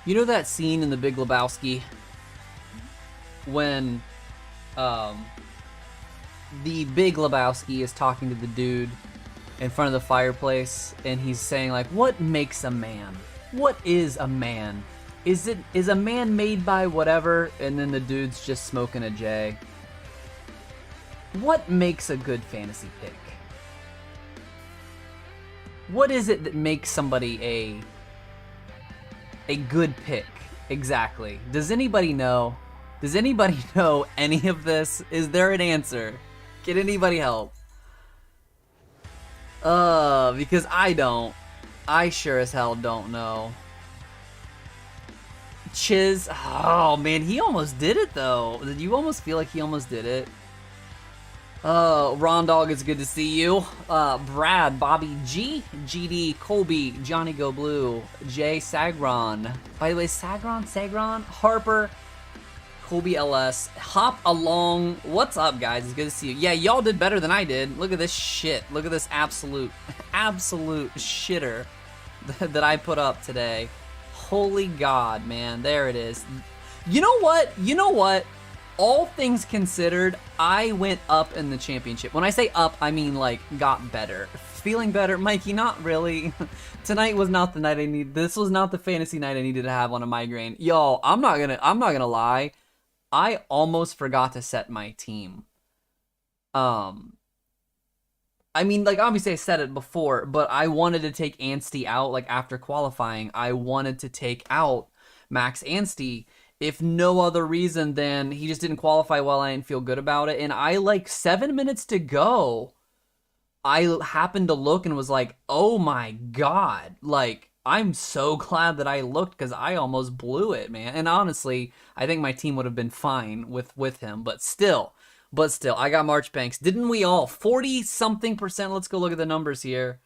You know that scene in The Big Lebowski when the Big Lebowski is talking to the dude in front of the fireplace, and he's saying like, "What makes a man? What is a man? Is a man made by whatever?" And then the dude's just smoking a J. What makes a good fantasy pick? What is it that makes somebody a good pick? Exactly. Does anybody know? Does anybody know any of this? Is there an answer? Can anybody help? Because I don't. I sure as hell don't know. Chiz. Oh, man, he almost did it, though. Did you almost feel like he almost did it? Ron Dog, it's good to see you. Brad, Bobby G, GD, Colby, Johnny Go Blue, Jay Sagron. By the way, Sagron, Harper, Colby LS, Hop Along. What's up, guys? It's good to see you. Yeah, y'all did better than I did. Look at this shit. Look at this absolute shitter that I put up today. Holy God, man. There it is. You know what? All things considered, I went up in the championship. When I say up, I mean like got better. Feeling better. Mikey, not really. Tonight was not the night I needed. This was not the fantasy night I needed to have on a migraine. Yo, I'm not gonna lie. I almost forgot to set my team. I mean, like, obviously I said it before, but I wanted to take Anstie out, like, after qualifying. I wanted to take out Max Anstie, if no other reason than he just didn't qualify well. I didn't feel good about it. And I, like, 7 minutes to go, I happened to look and was like, oh my God. Like, I'm so glad that I looked because I almost blew it, man. And honestly, I think my team would have been fine with him. But still, I got Marchbanks. Didn't we all? 40-something%. Let's go look at the numbers here.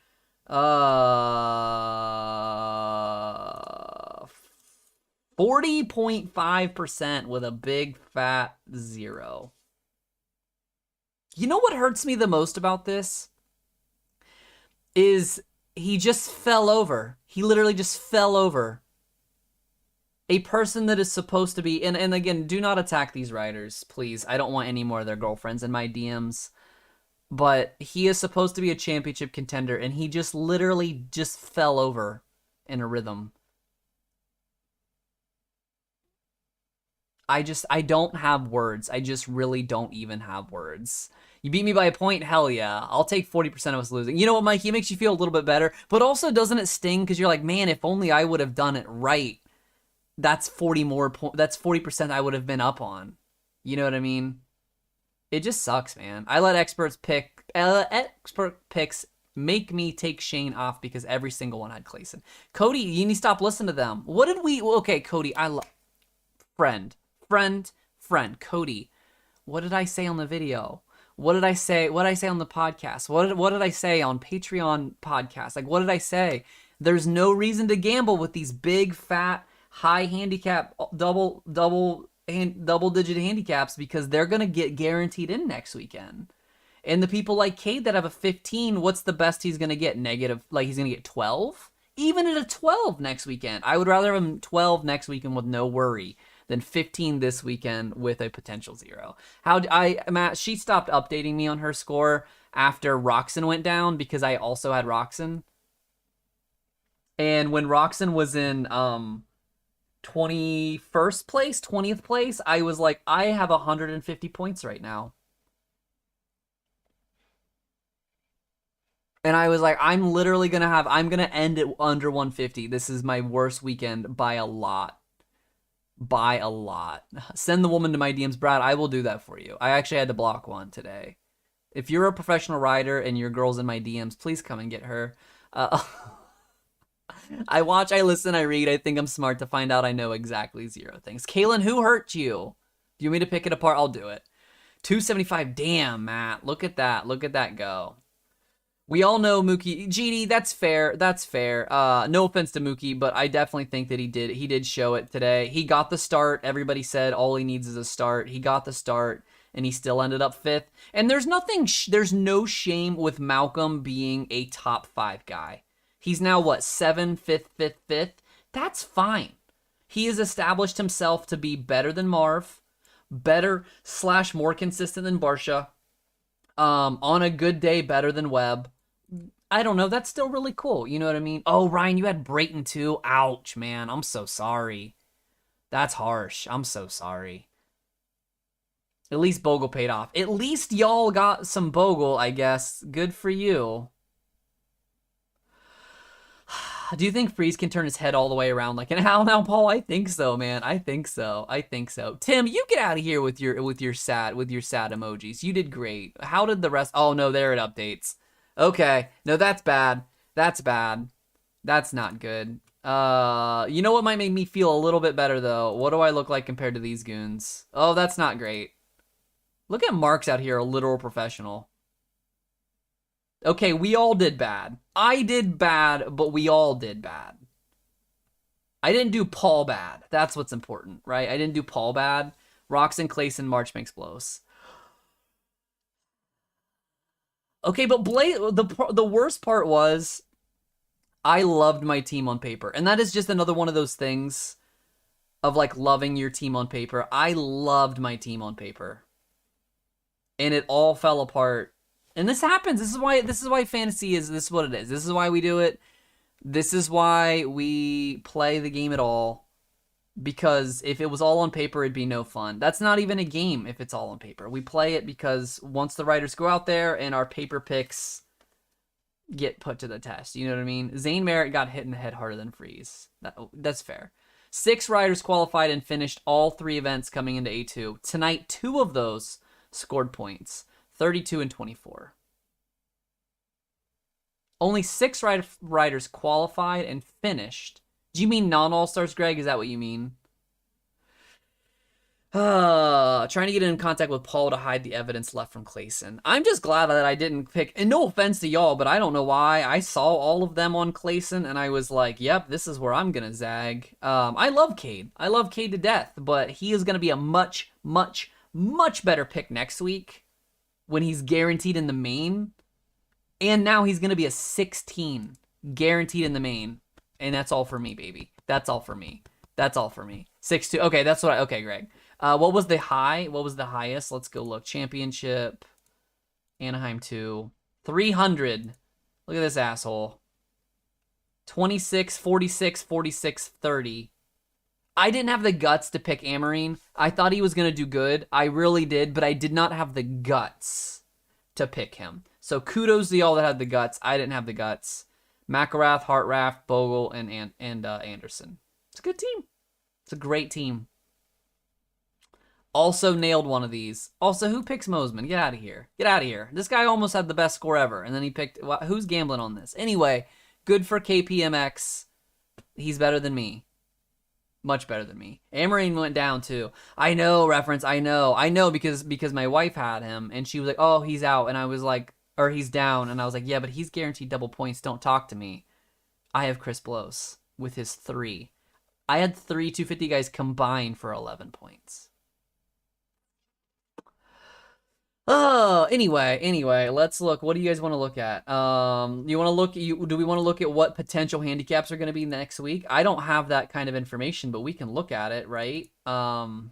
40.5% with a big fat 0. You know what hurts me the most about this? Is he just fell over. He literally just fell over. A person that is supposed to be, and again, do not attack these riders, please. I don't want any more of their girlfriends in my DMs. But he is supposed to be a championship contender, and he just literally just fell over in a rhythm. I don't have words. I just really don't even have words. You beat me by a point? Hell yeah. I'll take 40% of us losing. You know what, Mikey? It makes you feel a little bit better. But also, doesn't it sting? Because you're like, man, if only I would have done it right, that's 40% I would have been up on. You know what I mean? It just sucks, man. I let expert picks make me take Shane off because every single one had Clayson. Cody, you need to stop listening to them. What did we... Okay, Cody, friend, Cody, what did I say on the video? What did I say? What did I say on the podcast? What did I say on Patreon podcast? Like, what did I say? There's no reason to gamble with these big, fat, high handicap, double-digit handicaps because they're going to get guaranteed in next weekend. And the people like Cade that have a 15, what's the best he's going to get? Negative, like he's going to get 12? Even at a 12 next weekend. I would rather have him 12 next weekend with no worry than 15 this weekend with a potential 0. Matt, she stopped updating me on her score after Roxon went down because I also had Roxon. And when Roxon was in 21st place, 20th place, I was like, I have 150 points right now. And I was like, I'm going to end it under 150. This is my worst weekend by a lot. Send the woman to my DMs, Brad. I will do that for you. I actually had to block one today. If you're a professional rider and your girl's in my DMs, please come and get her. I watch, I listen, I read. I think I'm smart to find out I know exactly 0 things. Kaylin, who hurt you? Do you want me to pick it apart? I'll do it. 275. Damn, Matt. Look at that. Look at that go. We all know Mookie. GD, that's fair. No offense to Mookie, but I definitely think that he did show it today. He got the start. Everybody said all he needs is a start. He got the start, and he still ended up 5th. And there's no shame with Malcolm being a top 5 guy. He's now, 7th, 5th? That's fine. He has established himself to be better than Marv, better / more consistent than Barsha. On a good day, better than Webb. I don't know. That's still really cool. You know what I mean? Oh, Ryan, you had Brayton too. Ouch, man. I'm so sorry. That's harsh. I'm so sorry. At least Bogle paid off. At least y'all got some Bogle, I guess. Good for you. Do you think Freeze can turn his head all the way around like an owl now, Paul? I think so, man. I think so. I think so. Tim, you get out of here with your sad emojis. You did great. How did the rest? Oh no, there it updates. Okay, no, that's bad. That's bad. That's not good. You know what might make me feel a little bit better though? What do I look like compared to these goons? Oh, that's not great. Look at Marks out here, a literal professional. Okay, we all did bad. I did bad, but we all did bad. I didn't do Paul bad. That's what's important, right? I didn't do Paul bad. Roxon, Clayson, March makes blows. Okay, but the worst part was I loved my team on paper. And that is just another one of those things of like loving your team on paper. I loved my team on paper. And it all fell apart. And this happens. This is why fantasy is. This is what it is. This is why we do it. This is why we play the game at all. Because if it was all on paper, it'd be no fun. That's not even a game if it's all on paper. We play it because once the writers go out there and our paper picks get put to the test. You know what I mean? Zane Merritt got hit in the head harder than Freeze. That's fair. 6 riders qualified and finished all 3 events coming into A2. Tonight, 2 of those scored points. 32 and 24. Only 6 riders qualified and finished. Do you mean non-all-stars, Greg? Is that what you mean? Trying to get in contact with Paul to hide the evidence left from Clayson. I'm just glad that I didn't pick, and no offense to y'all, but I don't know why. I saw all of them on Clayson, and I was like, yep, this is where I'm going to zag. I love Cade. I love Cade to death, but he is going to be a much, much, much better pick next week when he's guaranteed in the main. And now he's going to be a 16 guaranteed in the main. And that's all for me, baby. That's all for me. That's all for me. 6-2. Okay, that's what okay, Greg. What was the high? What was the highest? Let's go look. Championship. Anaheim 2. 300. Look at this asshole. 26, 46, 46, 30. I didn't have the guts to pick Amarine. I thought he was going to do good. I really did, but I did not have the guts to pick him. So kudos to y'all that had the guts. I didn't have the guts. McElrath, Hartraft, Bogle, and Anderson. It's a good team. It's a great team. Also nailed one of these. Also, who picks Mosman? Get out of here. Get out of here. This guy almost had the best score ever, and then he picked... Well, who's gambling on this? Anyway, good for KPMX. He's better than me. Much better than me. Amarine went down too. I know, reference. I know because my wife had him and she was like, "Oh, he's out," and I was like, or he's down, and I was like, "Yeah, but he's guaranteed double points. Don't talk to me." I have Chris Blows with his 3. I had 3 250 guys combined for 11 points. Oh, anyway, let's look. What do you guys want to look at? You want to look? Do we want to look at what potential handicaps are going to be next week? I don't have that kind of information, but we can look at it, right? Does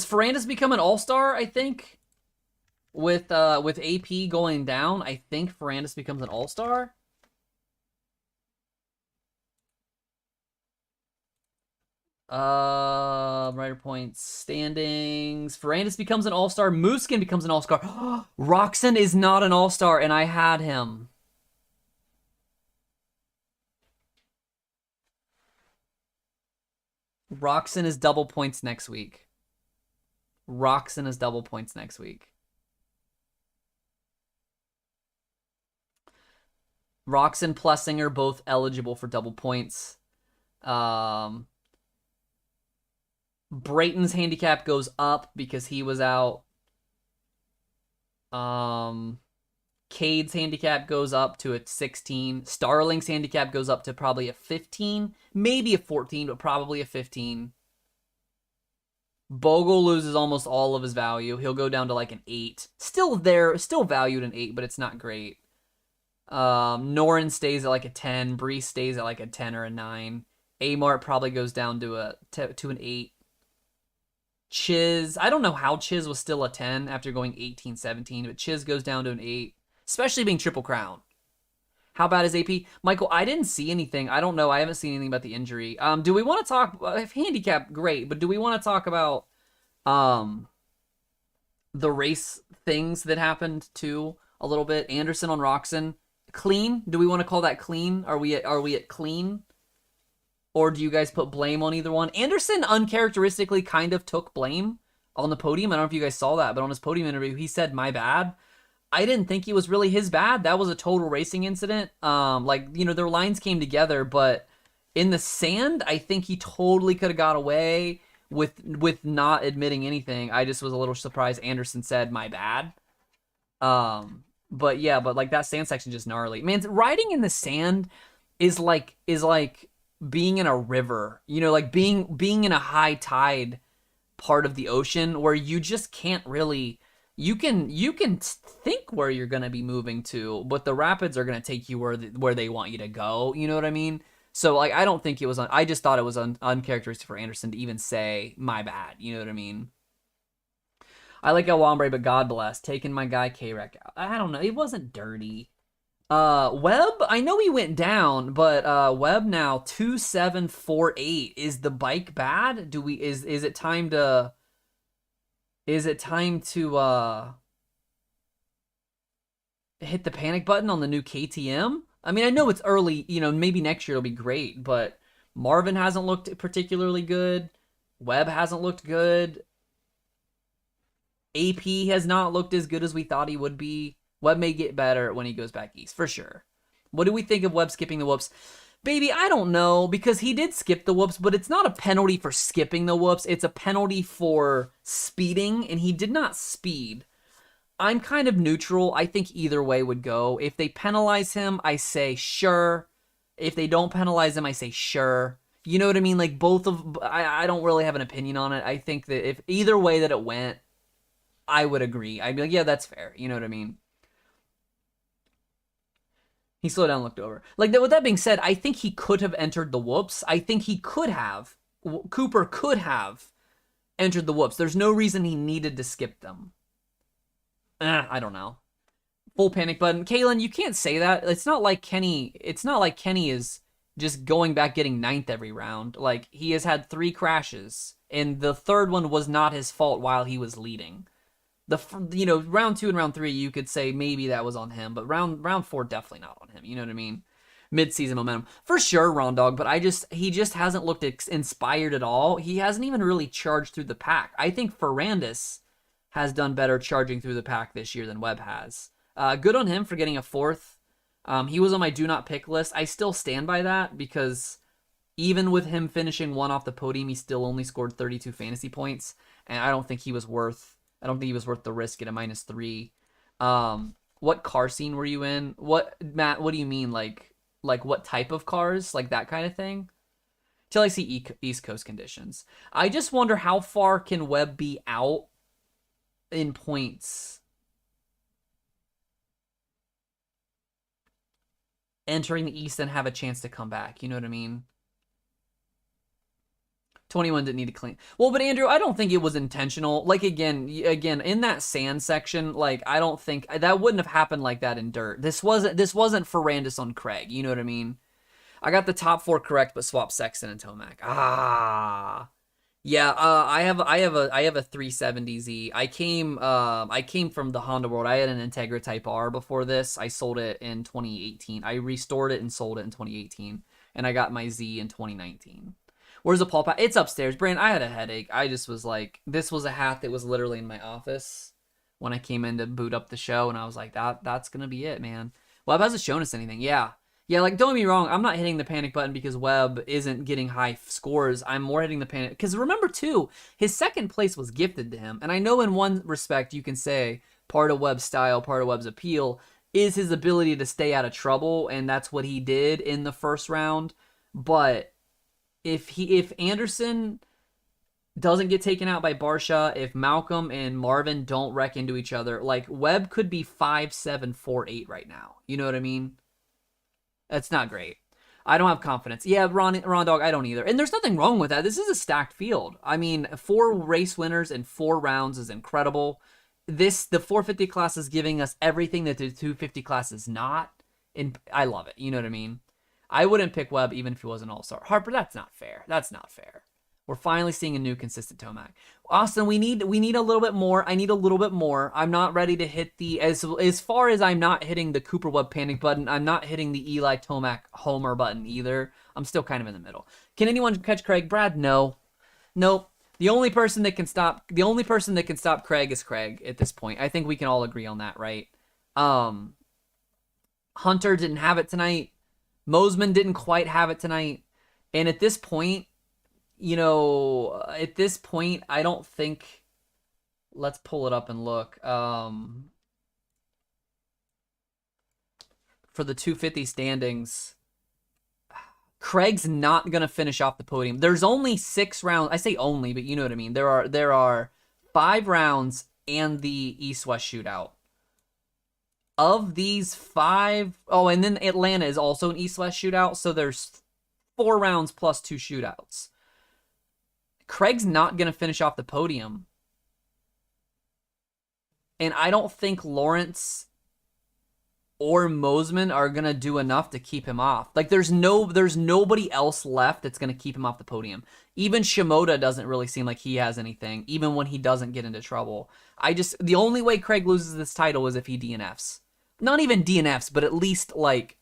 Ferrandis become an all-star? I think with AP going down, I think Ferrandis becomes an all-star. Rider points, standings. Ferrandis becomes an all-star. Mooskin becomes an all-star. Roxon is not an all-star, and I had him. Roxon is double points next week. Roxon is double points next week. Roxon, Plessinger, both eligible for double points. Brayton's handicap goes up because he was out. Cade's handicap goes up to a 16. Starling's handicap goes up to probably a 15. Maybe a 14, but probably a 15. Bogle loses almost all of his value. He'll go down to like an 8. Still there, still valued an 8, but it's not great. Norin stays at like a 10. Bree stays at like a 10 or a 9. Amart probably goes down to an 8. Chiz, I don't know how Chiz was still a 10 after going 18, 17, but Chiz goes down to an 8, especially being Triple Crown. How bad is AP? Michael, I didn't see anything. I don't know. I haven't seen anything about the injury. Do we want to talk, if handicap, great, but do we want to talk about the race things that happened too a little bit? Anderson on Roxon, clean? Do we want to call that clean? Are we at clean? Or do you guys put blame on either one? Anderson uncharacteristically kind of took blame on the podium. I don't know if you guys saw that, but on his podium interview, he said, my bad. I didn't think it was really his bad. That was a total racing incident. Their lines came together, but in the sand, I think he totally could have got away with not admitting anything. I just was a little surprised Anderson said, my bad. But that sand section just gnarly. Man, riding in the sand is like being in a river, like being in a high tide part of the ocean where you just can't really, you can think where you're going to be moving to, but the rapids are going to take you where they want you to go. You know what I mean? So I don't think it was, I just thought it was uncharacteristic for Anderson to even say my bad. You know what I mean? I like El Wombre, but God bless, taking my guy K-Rec out. I don't know. It wasn't dirty. Webb, I know he went down, but Webb now 2748. Is the bike bad? Is it time to hit the panic button on the new KTM? I mean, I know it's early, maybe next year it'll be great, but Marvin hasn't looked particularly good. Webb hasn't looked good. AP has not looked as good as we thought he would be. Webb may get better when he goes back east, for sure. What do we think of Webb skipping the whoops? Baby, I don't know, because he did skip the whoops, but it's not a penalty for skipping the whoops. It's a penalty for speeding, and he did not speed. I'm kind of neutral. I think either way would go. If they penalize him, I say sure. If they don't penalize him, I say sure. You know what I mean? Like I don't really have an opinion on it. I think that if either way that it went, I would agree. I'd be like, yeah, that's fair. You know what I mean? He slowed down and looked over. With that being said, I think he could have entered the whoops. I think he could have. Cooper could have entered the whoops. There's no reason he needed to skip them. I don't know. Full panic button. Kalen, you can't say that. It's not like Kenny is just going back getting 9th every round. He has had 3 crashes, and the third one was not his fault while he was leading. Round 2 and round 3, you could say maybe that was on him, but round 4 definitely not on him. You know what I mean? Mid-season momentum for sure, Ron Dog. But he just hasn't looked inspired at all. He hasn't even really charged through the pack. I think Ferrandis has done better charging through the pack this year than Webb has. Good on him for getting a 4th. He was on my do not pick list. I still stand by that because even with him finishing 1 off the podium, he still only scored 32 fantasy points, and I don't think he was worth the risk at a -3. What car scene were you in? Matt, what do you mean? Like what type of cars? Like that kind of thing? Till I see East Coast conditions. I just wonder how far can Webb be out in points entering the East and have a chance to come back. You know what I mean? 21 didn't need to clean. Well, but Andrew, I don't think it was intentional. Again, in that sand section, I don't think that wouldn't have happened like that in dirt. This wasn't Ferrandis on Craig. You know what I mean? I got the top 4 correct, but swapped Sexton and Tomac. Yeah. I have a 370Z. I came from the Honda world. I had an Integra Type R before this. I sold it in 2018. I restored it and sold it in 2018, and I got my Z in 2019. Where's the Pulp? It's upstairs. Brandon, I had a headache. I just was like, this was a hat that was literally in my office when I came in to boot up the show, and I was like, that's going to be it, man. Webb hasn't shown us anything. Yeah, don't get me wrong. I'm not hitting the panic button because Webb isn't getting high scores. I'm more hitting the panic. Because remember, too, his second place was gifted to him. And I know in one respect you can say part of Webb's style, part of Webb's appeal is his ability to stay out of trouble, and that's what he did in the first round. But if Anderson doesn't get taken out by Barsha, if Malcolm and Marvin don't wreck into each other, Webb could be 5, 7, 4, 8 right now. You know what I mean? That's not great. I don't have confidence. Yeah, Ron Dog, I don't either. And there's nothing wrong with that. This is a stacked field. I mean, 4 race winners in 4 rounds is incredible. The 450 class is giving us everything that the 250 class is not. And I love it. You know what I mean? I wouldn't pick Webb even if he was an all-star. Harper, that's not fair. That's not fair. We're finally seeing a new consistent Tomac. Austin, we need a little bit more. I need a little bit more. I'm not ready to hit as far as I'm not hitting the Cooper Webb panic button, I'm not hitting the Eli Tomac homer button either. I'm still kind of in the middle. Can anyone catch Craig? Brad, no. Nope. The only person that can stop Craig is Craig at this point. I think we can all agree on that, right? Hunter didn't have it tonight. Mosman didn't quite have it tonight. And at this point, I don't think. Let's pull it up and look. For the 250 standings, Craig's not going to finish off the podium. There's only 6 rounds. I say only, but you know what I mean. There are 5 rounds and the East-West shootout. Of these 5, and then Atlanta is also an East-West shootout, so there's 4 rounds plus 2 shootouts. Craig's not going to finish off the podium. And I don't think Lawrence or Mosman are going to do enough to keep him off. Like, there's nobody else left that's going to keep him off the podium. Even Shimoda doesn't really seem like he has anything, even when he doesn't get into trouble. The only way Craig loses this title is if he DNFs. Not even DNFs, but at least, like,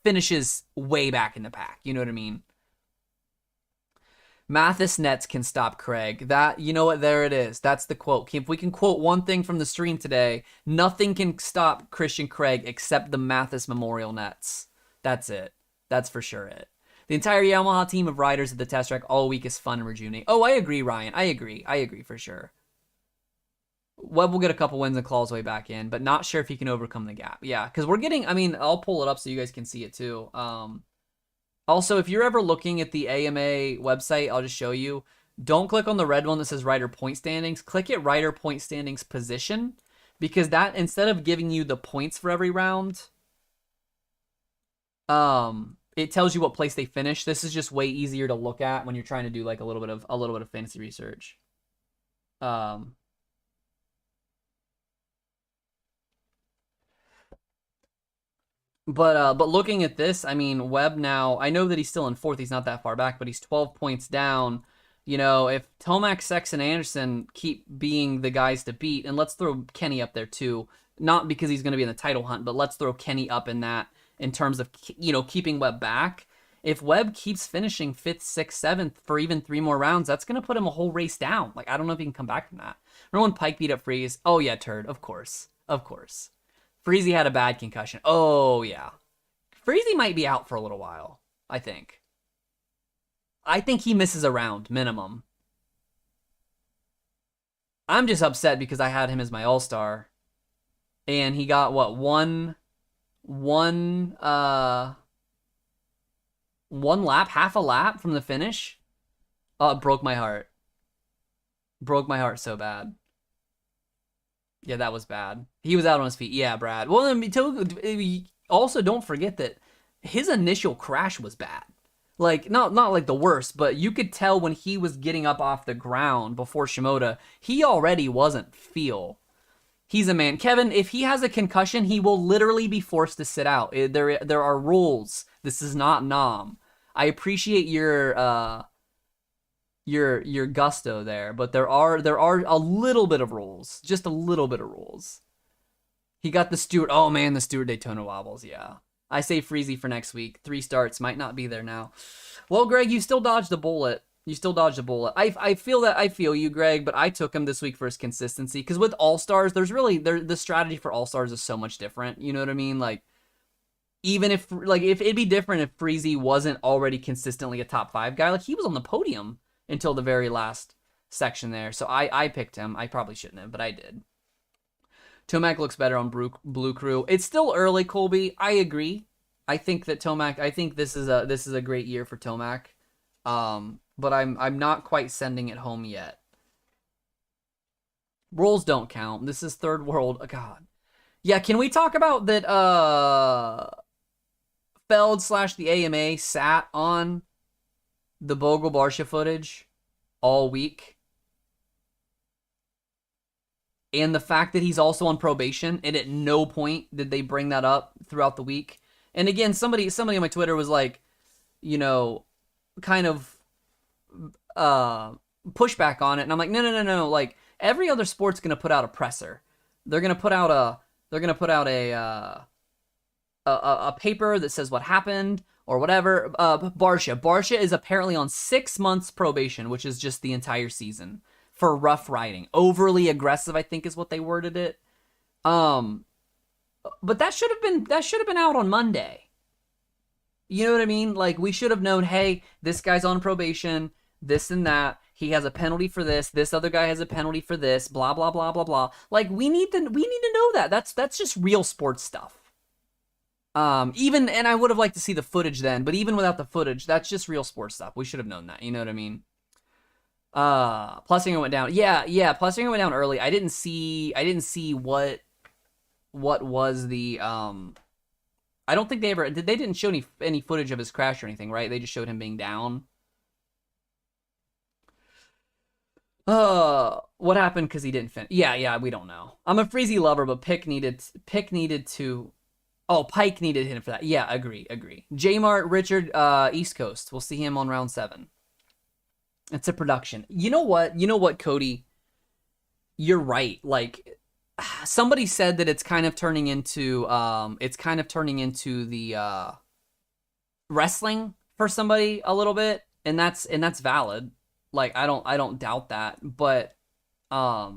finishes way back in the pack. You know what I mean? Mathis Nets can stop Craig. That, you know what, there it is. That's the quote. If we can quote one thing from the stream today, nothing can stop Christian Craig except the Mathis Memorial Nets. That's it. That's for sure it. The entire Yamaha team of riders at the test track all week is fun and rejuvenating. Oh, I agree, Ryan. I agree for sure. Webb will get a couple wins and claws way back in, but not sure if he can overcome the gap. Yeah, because we're getting, I'll pull it up so you guys can see it too. Also, if you're ever looking at the AMA website, I'll just show you. Don't click on the red one that says rider point standings. Click at rider point standings position, because that, instead of giving you the points for every round, it tells you what place they finish. This is just way easier to look at when you're trying to do like a little bit of fantasy research. But looking at this, Webb now, I know that he's still in 4th. He's not that far back, but he's 12 points down. If Tomac, Sex, and Anderson keep being the guys to beat, and let's throw Kenny up there too, not because he's going to be in the title hunt, but let's throw Kenny up in that in terms of, keeping Webb back. If Webb keeps finishing 5th, 6th, 7th for even 3 more rounds, that's going to put him a whole race down. Like, I don't know if he can come back from that. Remember when Pike beat up Freeze? Oh, yeah, turd. Of course. Freezy had a bad concussion. Oh, yeah. Freezy might be out for a little while, I think. I think he misses a round, minimum. I'm just upset because I had him as my all-star. And he got, what, one lap, half a lap from the finish? Oh, it broke my heart. Broke my heart so bad. Yeah, that was bad. He was out on his feet. Yeah, Brad. Well, also don't forget that his initial crash was bad. Like, not like the worst, but you could tell when he was getting up off the ground before Shimoda, he already wasn't feel. He's a man. Kevin, if he has a concussion, he will literally be forced to sit out. There are rules. This is not Nam. I appreciate your gusto there, but there are a little bit of rules. Just a little bit of rules. He got the Stewart. Oh man, the Stewart Daytona wobbles. Yeah. I say Freezy for next week. 3 starts, might not be there now. Well, Greg, you still dodged a bullet. I feel you, Greg, but I took him this week for his consistency. Because with All-Stars, the strategy for All-Stars is so much different. You know what I mean? Like, even if it'd be different if Freezy wasn't already consistently a top 5 guy. Like, he was on the podium until the very last section there. So I picked him. I probably shouldn't have, but I did. Tomac looks better on Blue Crew. It's still early, Colby. I agree. I think this is a great year for Tomac. But I'm not quite sending it home yet. Rolls don't count. This is third world. Oh, God. Yeah, can we talk about that Feld slash the AMA sat on the Bogle Barcia footage all week. And the fact that he's also on probation, and at no point did they bring that up throughout the week. And again, somebody on my Twitter was like, kind of pushback on it, and I'm like, no. Like, every other sport's gonna put out a presser. They're gonna put out a paper that says what happened or whatever. Barcia is apparently on 6 months probation, which is just the entire season, for rough riding. Overly aggressive, I think is what they worded it. But that should have been out on Monday. You know what I mean? Like, we should have known, hey, this guy's on probation, this and that. He has a penalty for this. This other guy has a penalty for this. Blah blah blah blah blah. Like, we need to know that. That's just real sports stuff. And I would have liked to see the footage then, but even without the footage, that's just real sports stuff. We should have known that. You know what I mean? Plessinger went down. Yeah. Plessinger went down early. I didn't see what was the I don't think they didn't show any footage of his crash or anything, right? They just showed him being down. What happened because he didn't finish? Yeah, we don't know. I'm a Freezy lover, but Pike needed to hit for that. Yeah, agree. J-Mart, Richard, East Coast. We'll see him on round 7. It's a production. You know what, Cody? You're right. Like, somebody said that it's kind of turning into the wrestling for somebody a little bit, and that's valid. Like, I don't doubt that, but I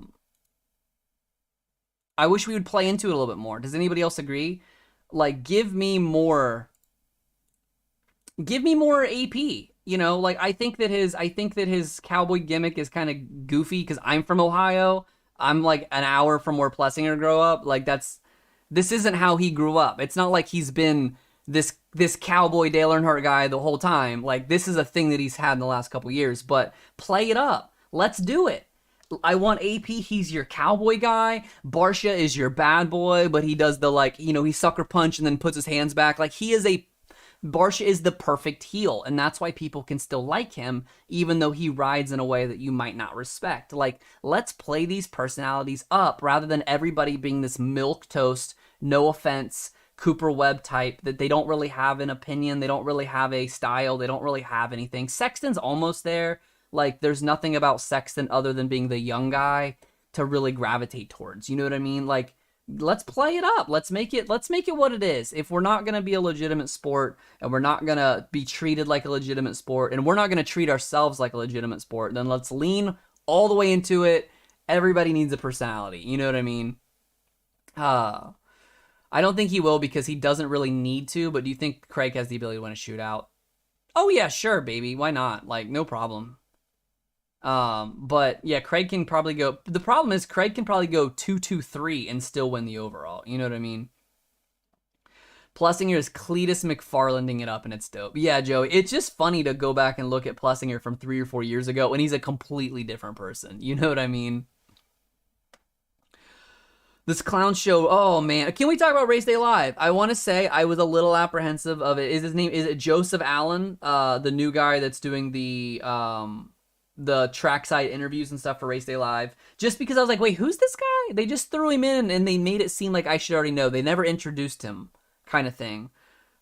wish we would play into it a little bit more. Does anybody else agree? Like, give me more AP. Like, I think that his cowboy gimmick is kind of goofy because I'm from Ohio. I'm like an hour from where Plessinger grew up. Like, this isn't how he grew up. It's not like he's been this cowboy Dale Earnhardt guy the whole time. Like, this is a thing that he's had in the last couple years, but play it up. Let's do it. I want AP. He's your cowboy guy. Barcia is your bad boy, but he does the, like, he sucker punch and then puts his hands back. Like, Barcia is the perfect heel, and that's why people can still like him, even though he rides in a way that you might not respect. Like, let's play these personalities up rather than everybody being this milquetoast, no offense, Cooper Webb type that they don't really have an opinion, they don't really have a style, they don't really have anything. Sexton's almost there. Like, there's nothing about Sexton other than being the young guy to really gravitate towards. You know what I mean? Like, let's play it up. Let's make it what it is. If we're not going to be a legitimate sport, and we're not going to be treated like a legitimate sport, and we're not going to treat ourselves like a legitimate sport, then let's lean all the way into it. Everybody needs a personality. You know what I mean? I don't think he will because he doesn't really need to, but do you think Craig has the ability to win a shootout? Oh yeah, sure, baby. Why not? Like, no problem. But yeah, Craig can probably go. The problem is Craig can probably go 2-2-3 and still win the overall. You know what I mean? Plessinger is Cletus McFarlanding it up, and it's dope. Yeah, Joey, it's just funny to go back and look at Plessinger from 3 or 4 years ago, and he's a completely different person. You know what I mean? This clown show, oh man. Can we talk about Race Day Live? I want to say I was a little apprehensive of it. Is it Joseph Allen, the new guy that's doing the trackside interviews and stuff for Race Day Live? Just because I was like, wait, who's this guy? They just threw him in and they made it seem like I should already know. They never introduced him, kind of thing.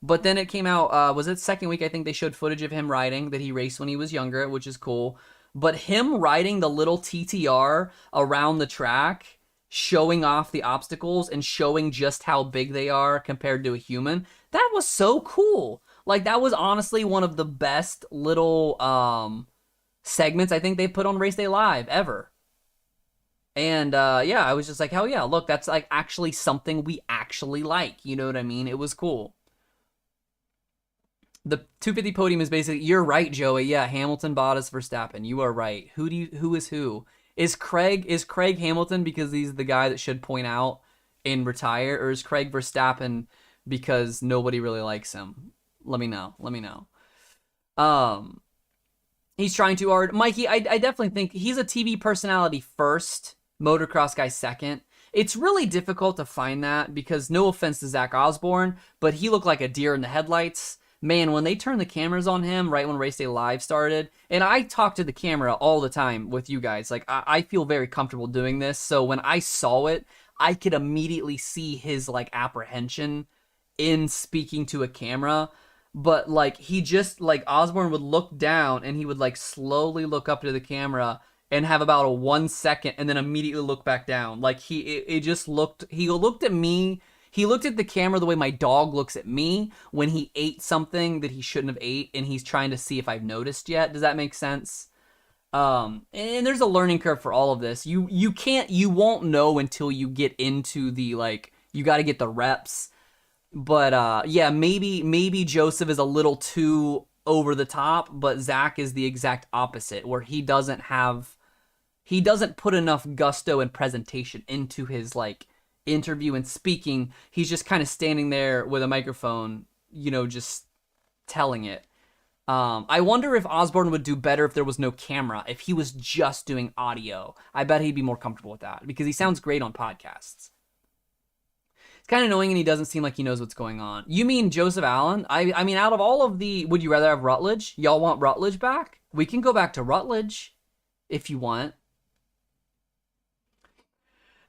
But then it came out, was it second week? I think they showed footage of him riding that he raced when he was younger, which is cool. But him riding the little TTR around the track, showing off the obstacles and showing just how big they are compared to a human, that was so cool. Like, that was honestly one of the best little segments I think they put on Race Day Live ever. And yeah, I was just like, hell yeah, look, that's like actually something we actually like. You know what I mean? It was cool. The 250 podium is basically, you're right, Joey. Yeah, Hamilton, Bottas, Verstappen. You are right. Who is who? Is Craig Hamilton because he's the guy that should point out and retire, or is Craig Verstappen because nobody really likes him? Let me know. He's trying too hard. Mikey, I definitely think he's a TV personality first, motocross guy second. It's really difficult to find that because no offense to Zach Osborne, but he looked like a deer in the headlights. Man, when they turned the cameras on him right when Race Day Live started, and I talk to the camera all the time with you guys, like I feel very comfortable doing this, so when I saw it, I could immediately see his like apprehension in speaking to a camera. But like he just like Osborne would look down and he would like slowly look up to the camera and have about a 1 second and then immediately look back down. Like it just looked, he looked at me, he looked at the camera the way my dog looks at me when he ate something that he shouldn't have ate and he's trying to see if I've noticed yet. Does that make sense? And there's a learning curve for all of this. You won't know until you get into the, like, you got to get the reps. But yeah, maybe Joseph is a little too over the top, but Zach is the exact opposite, where he doesn't put enough gusto and presentation into his like interview and speaking. He's just kind of standing there with a microphone, just telling it. I wonder if Osborne would do better if there was no camera, if he was just doing audio. I bet he'd be more comfortable with that because he sounds great on podcasts. It's kind of annoying and he doesn't seem like he knows what's going on. You mean Joseph Allen? I mean, out of all of the, would you rather have Rutledge? Y'all want Rutledge back? We can go back to Rutledge if you want.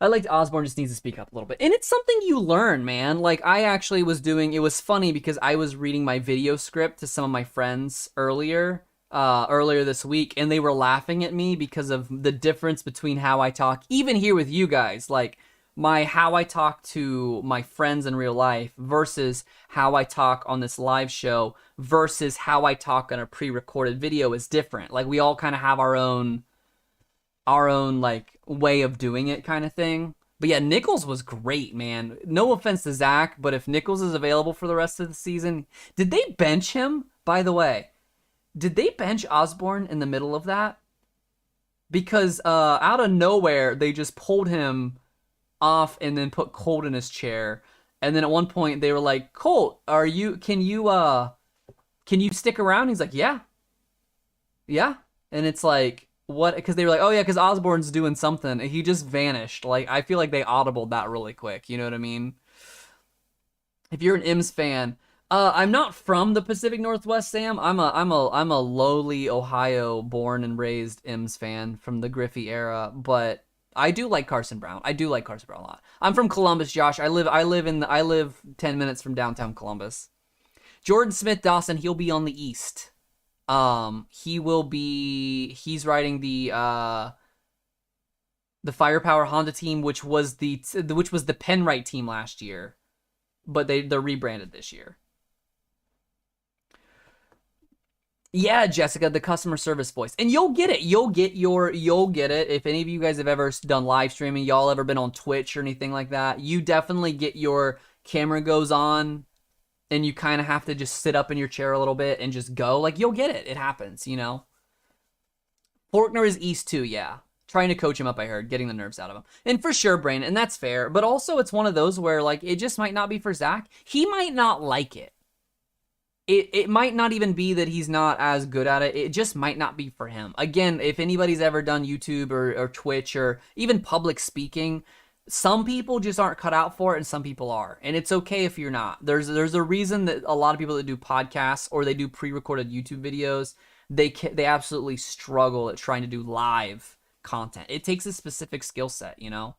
I liked Osborne just needs to speak up a little bit. And it's something you learn, man. Like, I actually was doing, it was funny because I was reading my video script to some of my friends earlier this week, and they were laughing at me because of the difference between how I talk, even here with you guys, like, how I talk to my friends in real life versus how I talk on this live show versus how I talk on a pre-recorded video is different. Like, we all kind of have our own like way of doing it kind of thing. But yeah, Nichols was great, man. No offense to Zach, but if Nichols is available for the rest of the season, did they bench him, by the way? Did they bench Osborne in the middle of that? Because out of nowhere, they just pulled him off and then put Colt in his chair. And then at one point they were like, Colt, can you stick around? He's like, yeah. And it's like, what? Because they were like, oh yeah, because Osborne's doing something, and he just vanished. Like, I feel like they audibled that really quick. You know what I mean? If you're an Imms fan, I'm not from the Pacific Northwest, Sam. I'm a lowly Ohio born and raised Imms fan from the Griffey era, but I do like Carson Brown. I do like Carson Brown a lot. I'm from Columbus, Josh. I live 10 minutes from downtown Columbus. Jordan Smith Dawson, he'll be on the East. He's riding the Firepower Honda team, which was the Penrite team last year, but they're rebranded this year. Yeah, Jessica, the customer service voice. And you'll get it. You'll get it. If any of you guys have ever done live streaming, y'all ever been on Twitch or anything like that, you definitely get your camera goes on and you kind of have to just sit up in your chair a little bit and just go. Like, you'll get it. It happens, Faulkner is East too, yeah. Trying to coach him up, I heard, getting the nerves out of him. And for sure, Brandon, and that's fair. But also, it's one of those where, like, it just might not be for Zach. He might not like it. It might not even be that he's not as good at it. It just might not be for him. Again, if anybody's ever done YouTube or Twitch or even public speaking, some people just aren't cut out for it and some people are. And it's okay if you're not. There's a reason that a lot of people that do podcasts or they do pre-recorded YouTube videos, they absolutely struggle at trying to do live content. It takes a specific skill set, The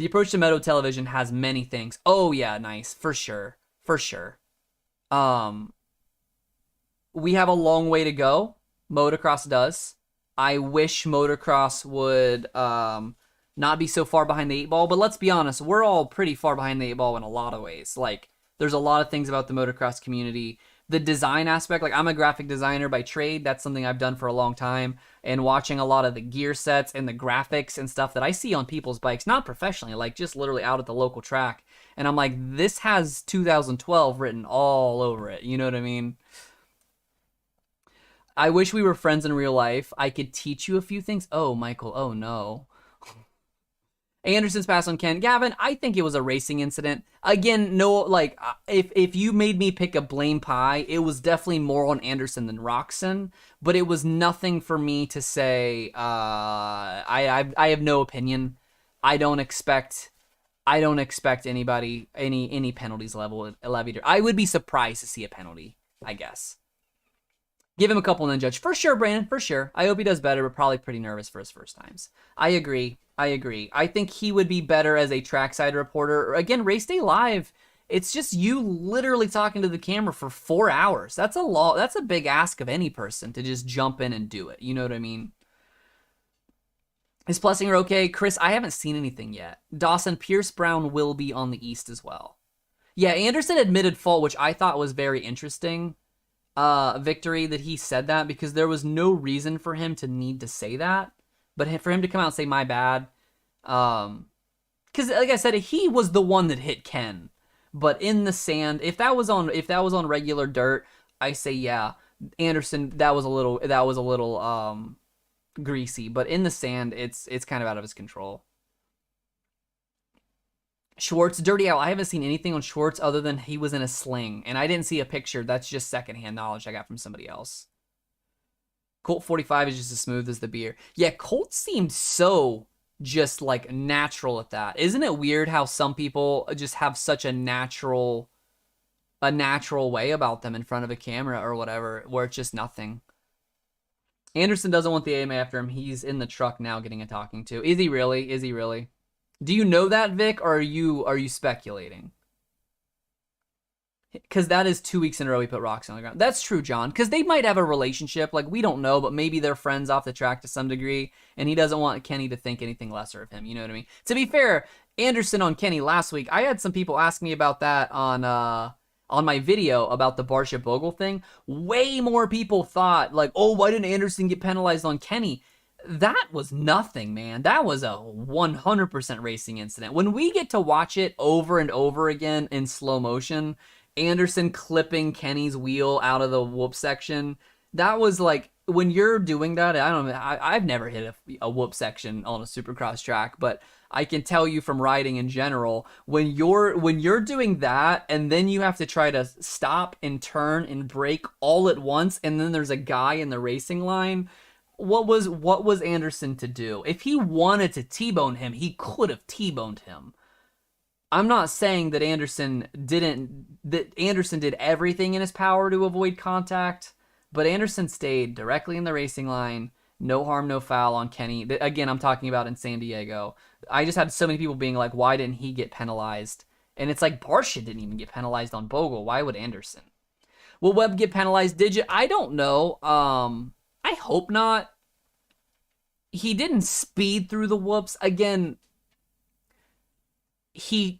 approach to moto television has many things. Oh yeah, nice. For sure. We have a long way to go. Motocross does. I wish motocross would not be so far behind the 8 ball, but let's be honest, we're all pretty far behind the 8 ball in a lot of ways. Like, there's a lot of things about the motocross community. The design aspect, like, I'm a graphic designer by trade. That's something I've done for a long time. And watching a lot of the gear sets and the graphics and stuff that I see on people's bikes, not professionally, like just literally out at the local track. And I'm like, this has 2012 written all over it. You know what I mean? I wish we were friends in real life. I could teach you a few things. Oh, Michael, oh no. Anderson's pass on Ken. Gavin, I think it was a racing incident. Again, no, like, if you made me pick a blame pie, it was definitely more on Anderson than Roxon, but it was nothing for me to say, I have no opinion. I don't expect anybody any penalties levied. I would be surprised to see a penalty, I guess. Give him a couple and then judge. For sure, Brandon, for sure. I hope he does better, but probably pretty nervous for his first times. I agree. I think he would be better as a trackside reporter. Again, Race Day Live, it's just you literally talking to the camera for 4 hours. That's a big ask of any person to just jump in and do it. You know what I mean? Is Plessinger okay? Chris, I haven't seen anything yet. Dawson, Pierce Brown will be on the East as well. Yeah, Anderson admitted fault, which I thought was very interesting. Victory that he said that, because there was no reason for him to need to say that. But for him to come out and say, my bad. Because, like I said, he was the one that hit Ken. But in the sand, if that was on regular dirt, I say, yeah, Anderson, that was a little greasy, but in the sand, it's kind of out of his control. Schwartz, Dirty Owl. I haven't seen anything on Schwartz other than he was in a sling, and I didn't see a picture. That's just secondhand knowledge I got from somebody else. Colt 45 is just as smooth as the beer. Yeah, Colt seemed so just like natural at that. Isn't it weird how some people just have such a natural way about them in front of a camera or whatever, where it's just nothing. Anderson doesn't want the AMA after him. He's in the truck now getting a talking to. Is he really? Do you know that, Vic, or are you speculating? Because that is 2 weeks in a row he put rocks on the ground. That's true, John, because they might have a relationship. Like, we don't know, but maybe they're friends off the track to some degree, and he doesn't want Kenny to think anything lesser of him. You know what I mean? To be fair, Anderson on Kenny last week, I had some people ask me about that on my video about the Barsha Bogle thing. Way more people thought, like, oh, why didn't Anderson get penalized on Kenny? That was nothing, man. That was a 100% racing incident. When we get to watch it over and over again in slow motion, Anderson clipping Kenny's wheel out of the whoop section, that was like, when you're doing that, I don't know, I've never hit a whoop section on a Supercross track, but I can tell you from riding in general, when you're doing that, and then you have to try to stop and turn and brake all at once, and then there's a guy in the racing line, what was Anderson to do? If he wanted to T-bone him, he could have T-boned him. I'm not saying that Anderson did everything in his power to avoid contact, but Anderson stayed directly in the racing line. No harm, no foul on Kenny. Again, I'm talking about in San Diego. I just had so many people being like, why didn't he get penalized? And it's like, Barsha didn't even get penalized on Bogle. Why would Anderson? Will Webb get penalized? Did you? I don't know. I hope not. He didn't speed through the whoops. Again,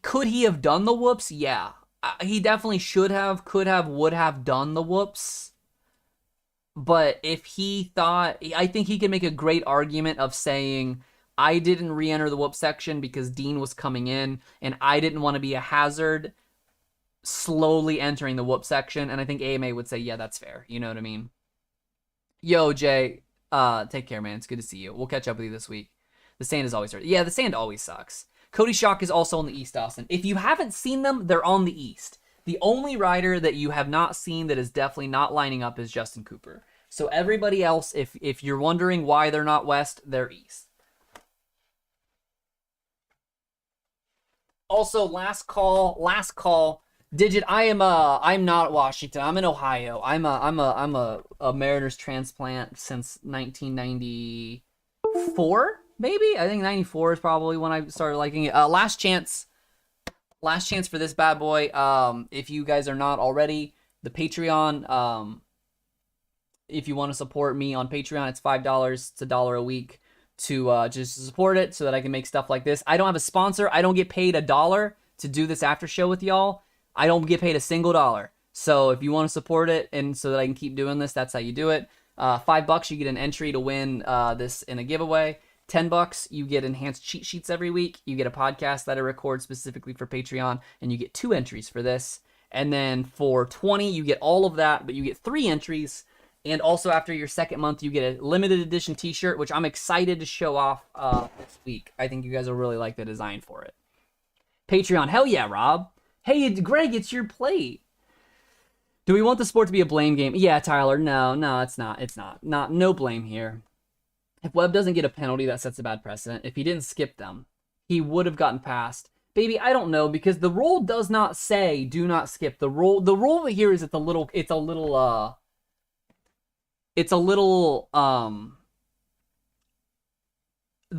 could he have done the whoops? Yeah. He definitely should have, could have, would have done the whoops. But if he thought, I think he could make a great argument of saying, I didn't re-enter the whoop section because Dean was coming in, and I didn't want to be a hazard slowly entering the whoop section. And I think AMA would say, yeah, that's fair. You know what I mean? Yo, Jay, take care, man. It's good to see you. We'll catch up with you this week. The sand is always hurt. Yeah, the sand always sucks. Cody Schock is also on the East, Austin. If you haven't seen them, they're on the East. The only rider that you have not seen that is definitely not lining up is Justin Cooper. So everybody else, if you're wondering why they're not West, they're East. Also, last call. Digit, I'm not Washington. I'm in Ohio. I'm a Mariners transplant since 1994, maybe. I think 94 is probably when I started liking it. Last chance for this bad boy. If you guys are not already, the Patreon. If you want to support me on Patreon, it's $5. It's $1 a week to just support it so that I can make stuff like this. I don't have a sponsor. I don't get paid $1 to do this after show with y'all. I don't get paid a single dollar. So if you want to support it and so that I can keep doing this, that's how you do it. $5, you get an entry to win this in a giveaway. $10, you get enhanced cheat sheets every week. You get a podcast that I record specifically for Patreon, and you get 2 entries for this. And then for $20, you get all of that, but you get 3 entries. And also after your second month, you get a limited edition t-shirt, which I'm excited to show off this week. I think you guys will really like the design for it. Patreon, hell yeah, Rob. Hey, Greg, it's your plate. Do we want the sport to be a blame game? Yeah, Tyler, no, it's not. It's not. No blame here. If Webb doesn't get a penalty, that sets a bad precedent. If he didn't skip them, he would have gotten past. Baby, I don't know, because the rule does not say do not skip. The rule here is the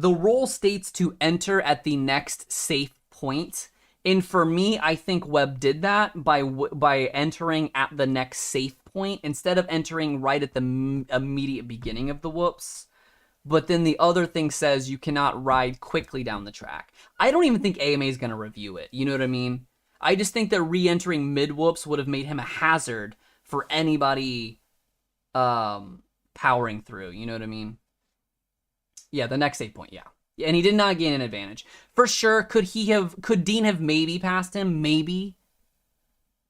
rule states to enter at the next safe point. And for me, I think Webb did that by entering at the next safe point instead of entering right at the immediate beginning of the whoops. But then the other thing says you cannot ride quickly down the track. I don't even think AMA is going to review it. You know what I mean? I just think that re-entering mid-whoops would have made him a hazard for anybody powering through. You know what I mean? Yeah, the next 8 point, yeah. And he did not gain an advantage. For sure, could Dean have maybe passed him? Maybe.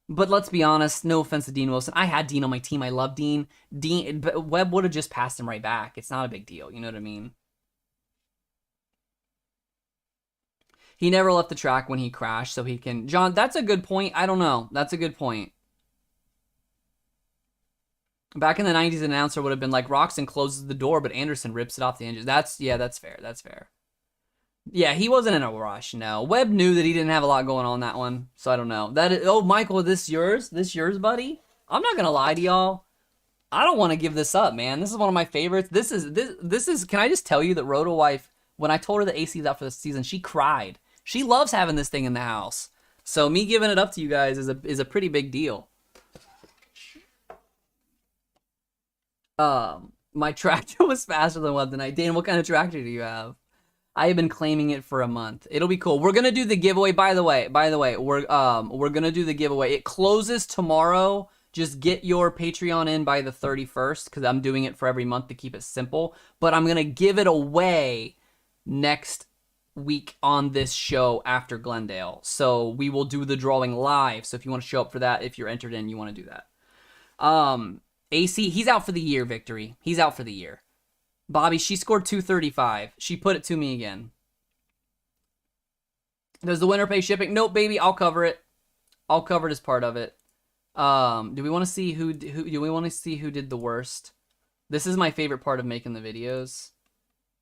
But let's be honest, no offense to Dean Wilson. I had Dean on my team. I love Dean. But Webb would have just passed him right back. It's not a big deal. You know what I mean? He never left the track when he crashed, so he can... John, that's a good point. I don't know. That's a good point. Back in the 90s, an announcer would have been like, Roxon closes the door, but Anderson rips it off the engine. That's fair. That's fair. Yeah, he wasn't in a rush, no. Webb knew that he didn't have a lot going on that one, so I don't know. Oh, Michael, this yours? This yours, buddy? I'm not going to lie to y'all. I don't want to give this up, man. This is one of my favorites. This is. Can I just tell you that Roto Wife, when I told her the AC is out for the season, she cried. She loves having this thing in the house. So me giving it up to you guys is a pretty big deal. My tractor was faster than Webb tonight. Dan, what kind of tractor do you have? I have been claiming it for a month. It'll be cool. We're gonna do the giveaway. By the way, we're gonna do the giveaway. It closes tomorrow. Just get your Patreon in by the 31st, because I'm doing it for every month to keep it simple. But I'm gonna give it away next week on this show after Glendale. So we will do the drawing live. So if you want to show up for that, if you're entered in, you want to do that. AC, he's out for the year, Victory. He's out for the year. Bobby, she scored 235. She put it to me again. Does the winner pay shipping? Nope, baby. I'll cover it. I'll cover it as part of it. Do we want to see who did the worst? This is my favorite part of making the videos.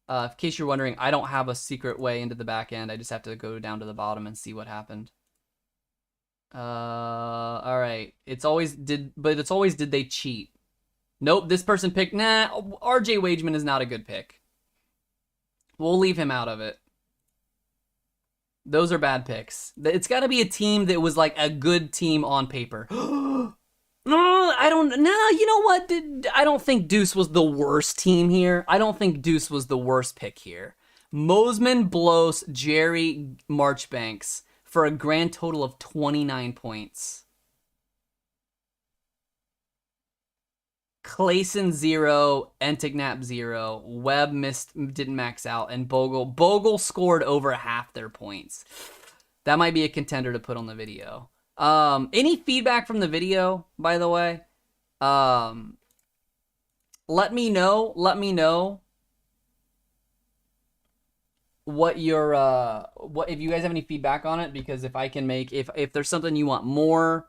In case you're wondering, I don't have a secret way into the back end. I just have to go down to the bottom and see what happened. All right. It's always did they cheat? Nope, this person picked, nah, RJ Wageman is not a good pick. We'll leave him out of it. Those are bad picks. It's got to be a team that was like a good team on paper. No, you know what? I don't think Deuce was the worst team here. I don't think Deuce was the worst pick here. Mosman, Blos, Jerry, Marchbanks for a grand total of 29 points. Clayson 0, Entignap 0, Webb didn't max out, and Bogle scored over half their points. That might be a contender to put on the video. Any feedback from the video, by the way? Let me know what your if you guys have any feedback on it, because if I can make if there's something you want more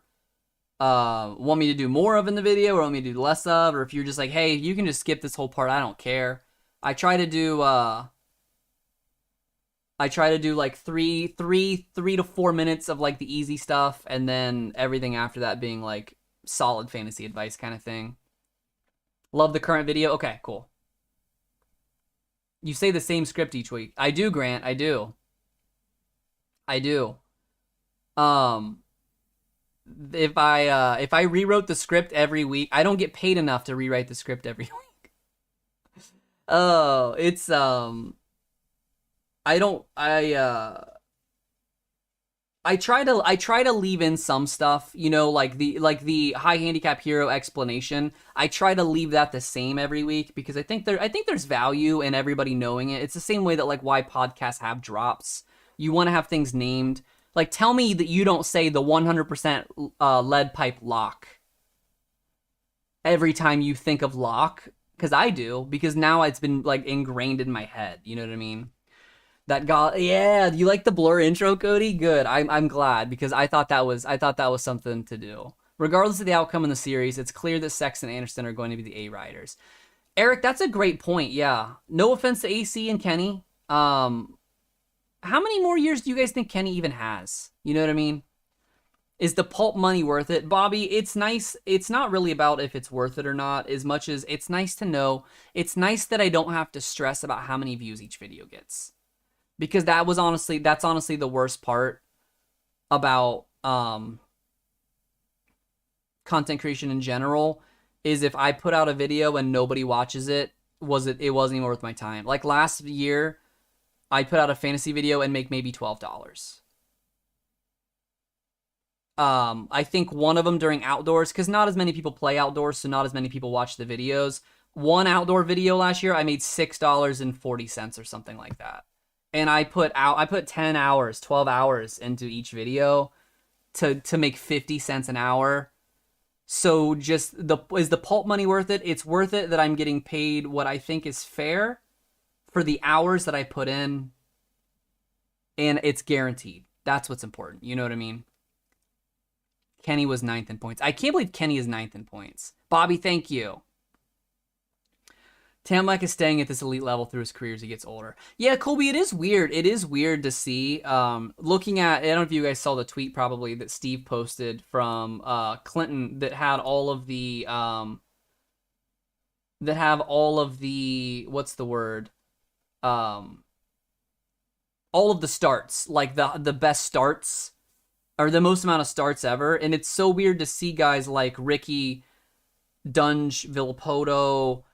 want me to do more of in the video, or want me to do less of, or if you're just like, hey, you can just skip this whole part, I don't care. I try to do like three to 4 minutes of like the easy stuff, and then everything after that being like solid fantasy advice kind of thing. Love the current video. Okay, cool. You say the same script each week. I do, Grant. I do. If I rewrote the script every week, I don't get paid enough to rewrite the script every week. Oh, it's I try to leave in some stuff, you know, like the high handicap hero explanation. I try to leave that the same every week, because I think there's value in everybody knowing it. It's the same way that like why podcasts have drops. You want to have things named. Like, tell me that you don't say the 100% lead pipe lock every time you think of lock, because I do, because now it's been like ingrained in my head. You know what I mean? That guy, yeah. You like the blur intro, Cody? Good. I'm glad, because I thought that was something to do. Regardless of the outcome in the series, it's clear that Sex and Anderson are going to be the A riders. Eric, that's a great point. Yeah. No offense to AC and Kenny. how many more years do you guys think Kenny even has? You know what I mean? Is the pulp money worth it? Bobby, it's nice. It's not really about if it's worth it or not, as much as it's nice to know. It's nice that I don't have to stress about how many views each video gets. Because that's honestly the worst part about content creation in general, is if I put out a video and nobody watches it, it wasn't even worth my time. Like last year, I put out a fantasy video and make maybe $12. I think one of them during outdoors, because not as many people play outdoors, so not as many people watch the videos. One outdoor video last year, I made $6.40 or something like that. And I put 10 hours, 12 hours into each video to make 50 cents an hour. So just is the pulp money worth it? It's worth it that I'm getting paid what I think is fair for the hours that I put in, and it's guaranteed. That's what's important. You know what I mean? Kenny was 9th in points. I can't believe Kenny is 9th in points. Bobby, thank you. Tamlek is staying at this elite level through his career as he gets older. Yeah, Colby, it is weird. It is weird to see. Looking at, I don't know if you guys saw the tweet probably that Steve posted from Clinton that had all of the, what's the word? All of the starts, like the best starts, or the most amount of starts ever. And it's so weird to see guys like Ricky, Dunge, Villopoto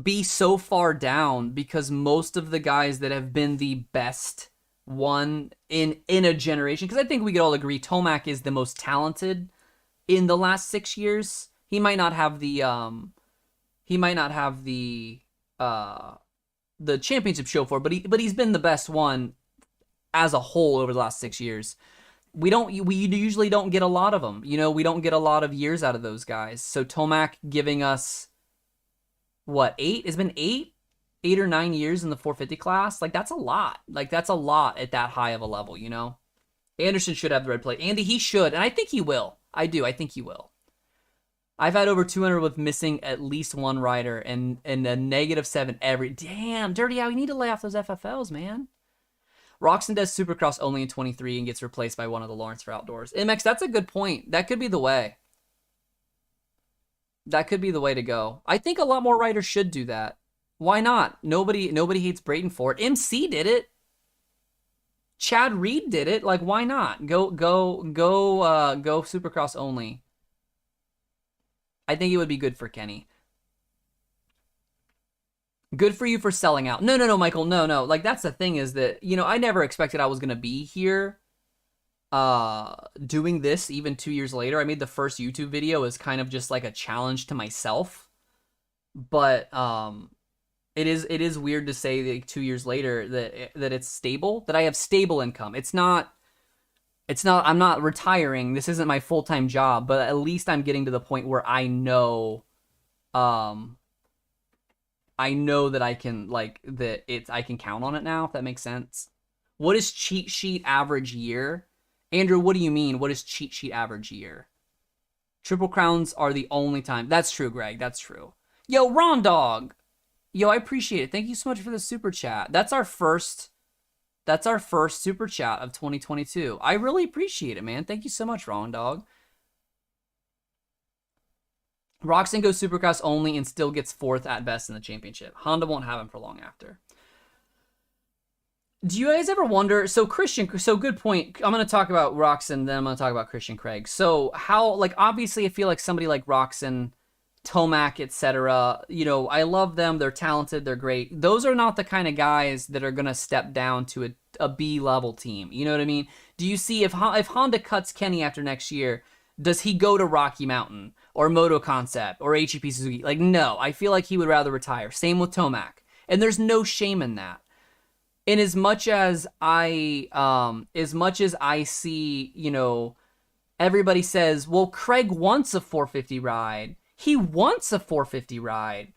be so far down, because most of the guys that have been the best one in a generation, because I think we could all agree Tomac is the most talented in the last 6 years. He might not have the championship show for, but he's been the best one as a whole over the last 6 years. We usually don't get a lot of them. You know, we don't get a lot of years out of those guys. So Tomac giving us what, 8? It's been 8 or 9 years in the 450 class. Like, that's a lot. Like, that's a lot at that high of a level, you know? Anderson should have the red plate. Andy, he should, and I think he will. I think he will. I've had over 200 with missing at least one rider and a -7 every. Damn, Dirty Al, you need to lay off those FFLs, man. Roxon does Supercross only in 23 and gets replaced by one of the Lawrence for outdoors. MX, that's a good point. That could be the way. That could be the way to go. I think a lot more riders should do that. Why not? Nobody hates Brayton for it. MC did it. Chad Reed did it. Like, why not? Go Supercross only. I think it would be good for Kenny. Good for you for selling out. No, Michael. No. Like, that's the thing, is that, you know, I never expected I was going to be here doing this even 2 years later. I made the first YouTube video as kind of just like a challenge to myself. But it is weird to say that 2 years later that it's stable, that I have stable income. It's not I'm not retiring. This isn't my full-time job, but at least I'm getting to the point where I know that I can, like, I can count on it now, if that makes sense. What is cheat sheet average year? Andrew, what do you mean? What is cheat sheet average year? Triple Crowns are the only time. That's true, Greg. That's true. Yo, Ron Dog. Yo, I appreciate it. Thank you so much for the super chat. That's our first super chat of 2022. I really appreciate it, man. Thank you so much, Ron Dog. Roxon goes Supercross only and still gets 4th at best in the championship. Honda won't have him for long after. Do you guys ever wonder, so good point. I'm going to talk about Roxon, then I'm going to talk about Christian Craig. So how, like, obviously I feel like somebody like Roxon, Tomac, etc., you know, I love them. They're talented. They're great. Those are not the kind of guys that are going to step down to a B-level team. You know what I mean? Do you see if Honda cuts Kenny after next year, does he go to Rocky Mountain or Moto Concept or HEP Suzuki? Like, no. I feel like he would rather retire. Same with Tomac. And there's no shame in that. And as much as I see, you know, everybody says, well, Craig wants a 450 ride. He wants a 450 ride.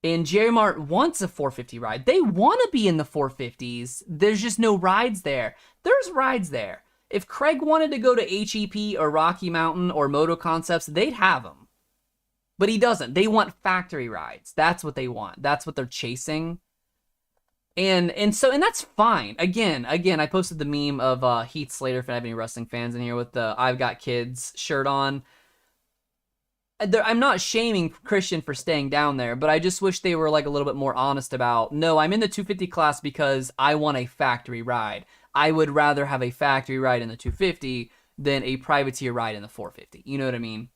And Jerry Mart wants a 450 ride. They want to be in the 450s. There's just no rides there. There's rides there. If Craig wanted to go to HEP or Rocky Mountain or Moto Concepts, they'd have him. But he doesn't. They want factory rides. That's what they want. That's what they're chasing. And that's fine. Again, I posted the meme of Heath Slater, if I have any wrestling fans in here, with the "I've got kids" shirt on. I'm not shaming Christian for staying down there, but I just wish they were like a little bit more honest about, no, I'm in the 250 class because I want a factory ride. I would rather have a factory ride in the 250 than a privateer ride in the 450. You know what I mean?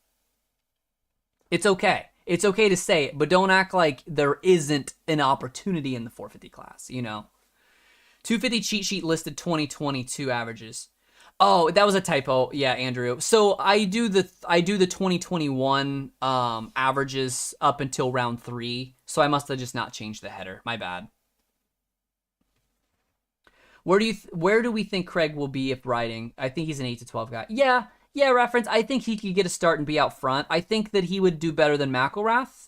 It's okay. It's okay to say it, but don't act like there isn't an opportunity in the 450 class, you know? 250 cheat sheet listed 2022 averages. Oh, that was a typo. Yeah, Andrew. So I do the 2021 averages up until round 3. So I must have just not changed the header. My bad. Where do we think Craig will be if riding? I think he's an 8 to 12 guy. Yeah, reference. I think he could get a start and be out front. I think that he would do better than McElrath.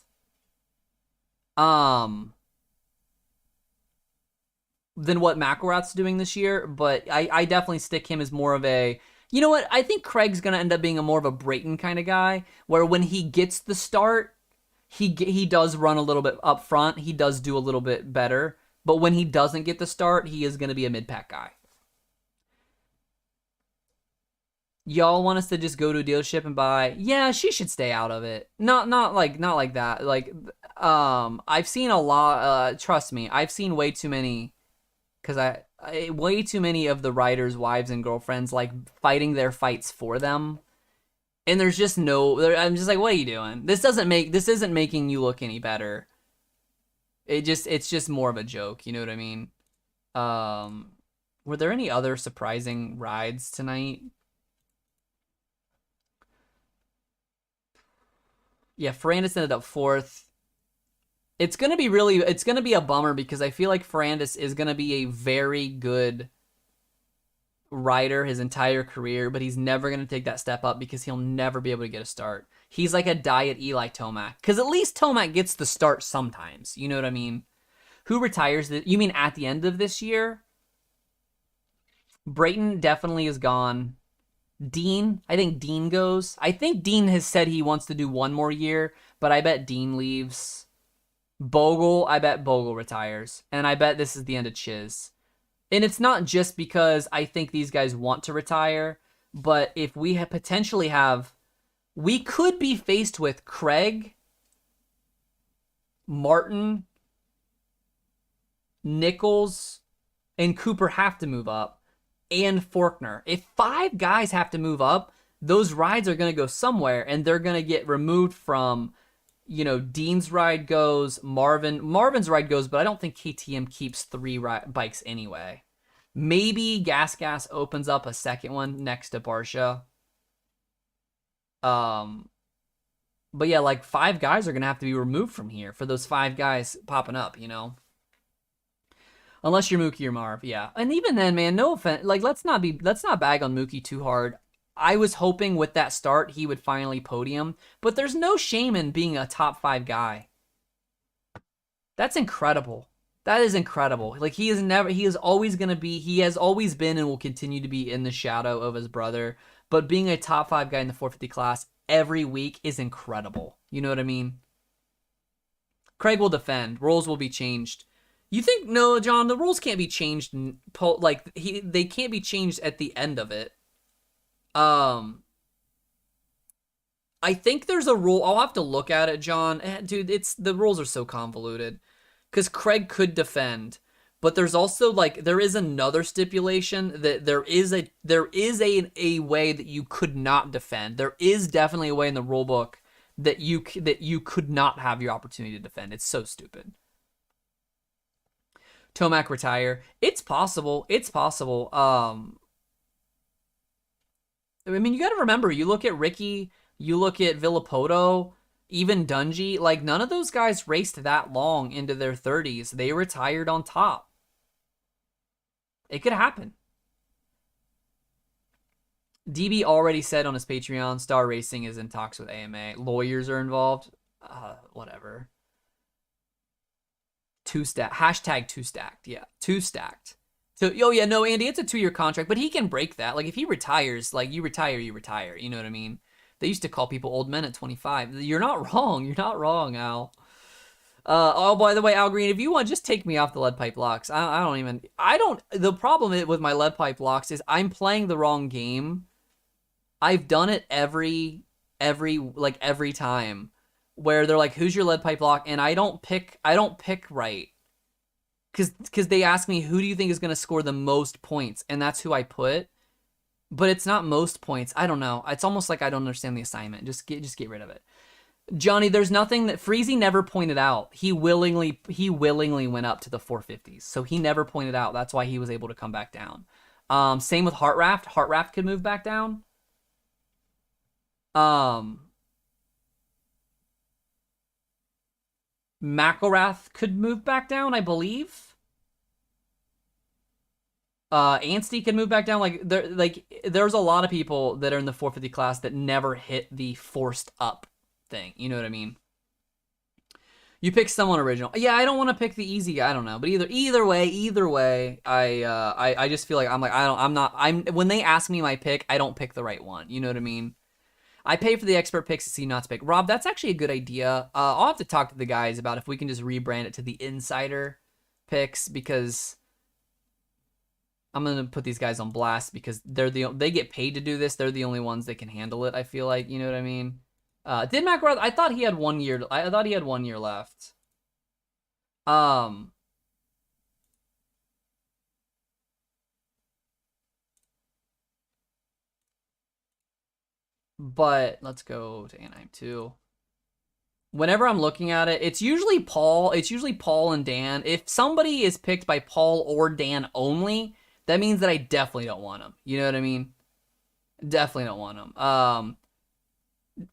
Than what McElrath's doing this year, but I definitely stick him as more of a, you know what, I think Craig's going to end up being a more of a Brayton kind of guy, where when he gets the start, he does run a little bit up front, he does do a little bit better, but when he doesn't get the start, he is going to be a mid-pack guy. Y'all want us to just go to a dealership and buy, yeah, she should stay out of it. Not like that. Like, I've seen a lot, trust me, I've seen way too many, because way too many of the riders' wives and girlfriends like fighting their fights for them, and there's just no. I'm just like, what are you doing? This isn't making you look any better. It's just more of a joke. You know what I mean? Were there any other surprising rides tonight? Yeah, Ferrandis ended up 4th. It's gonna be a bummer because I feel like Ferrandis is gonna be a very good rider his entire career, but he's never gonna take that step up because he'll never be able to get a start. He's like a diet Eli Tomac, because at least Tomac gets the start sometimes. You know what I mean? Who retires? You mean at the end of this year? Brayton definitely is gone. Dean, I think Dean goes. I think Dean has said he wants to do one more year, but I bet Dean leaves. Bogle, I bet Bogle retires. And I bet this is the end of Chiz. And it's not just because I think these guys want to retire, but if we potentially have, we could be faced with Craig, Martin, Nichols, and Cooper have to move up, and Forkner. If 5 guys have to move up, those rides are going to go somewhere, and they're going to get removed from, you know, Dean's ride goes, Marvin's ride goes, but I don't think KTM keeps 3 bikes anyway. Maybe Gas opens up a second one next to Barsha. But yeah, like 5 guys are going to have to be removed from here for those 5 guys popping up, you know? Unless you're Mookie or Marv, yeah. And even then, man, no offense. Like, let's not bag on Mookie too hard. I was hoping with that start he would finally podium, but there's no shame in being a top 5 guy. That's incredible. That is incredible. Like, he has always been and will continue to be in the shadow of his brother, but being a top 5 guy in the 450 class every week is incredible. You know what I mean? Craig will defend. Rules will be changed. You think, no, John, the rules can't be changed, they can't be changed at the end of it. I think there's a rule. I'll have to look at it, John. Dude, the rules are so convoluted. Because Craig could defend, but there's also there is another stipulation that there is a way that you could not defend. There is definitely a way in the rule book that you could not have your opportunity to defend. It's so stupid. Tomac retire. It's possible. I mean, you got to remember, you look at Ricky, you look at Villapoto, even Dungey, like none of those guys raced that long into their 30s. They retired on top. It could happen. DB already said on his Patreon, Star Racing is in talks with AMA. Lawyers are involved. Whatever. Hashtag 2 stacked. Yeah, 2 stacked. So, oh yeah, no, Andy, it's a 2-year contract, but he can break that. Like, if he retires, like, you retire. You know what I mean? They used to call people old men at 25. You're not wrong. You're not wrong, Al. Oh, by the way, Al Green, if you want, just take me off the lead pipe locks. The problem with my lead pipe locks is I'm playing the wrong game. I've done it every time where they're like, who's your lead pipe lock? And I don't pick right. Cause they ask me, who do you think is going to score the most points? And that's who I put. But it's not most points. I don't know. It's almost like I don't understand the assignment. Just get rid of it. Johnny, there's nothing that Freezy never pointed out. He willingly went up to the 450s. So he never pointed out. That's why he was able to come back down. Same with Heartraft. Heartraft could move back down. McElrath could move back down, I believe. Ansty can move back down. There's a lot of people that are in the 450 class that never hit the forced up thing. You know what I mean? You pick someone original. Yeah, I don't want to pick the easy guy. I don't know, but either way, I just feel like when they ask me my pick, I don't pick the right one. You know what I mean? I pay for the expert picks to see not to pick. Rob, that's actually a good idea. I'll have to talk to the guys about if we can just rebrand it to the insider picks, because I'm gonna put these guys on blast because they get paid to do this. They're the only ones that can handle it. I feel like, you know what I mean. Did McElrath? I thought he had 1 year. I thought he had 1 year left. But let's go to Anaheim 2. Whenever I'm looking at it, it's usually Paul. It's usually Paul and Dan. If somebody is picked by Paul or Dan only, that means that I definitely don't want him. You know what I mean? Definitely don't want him.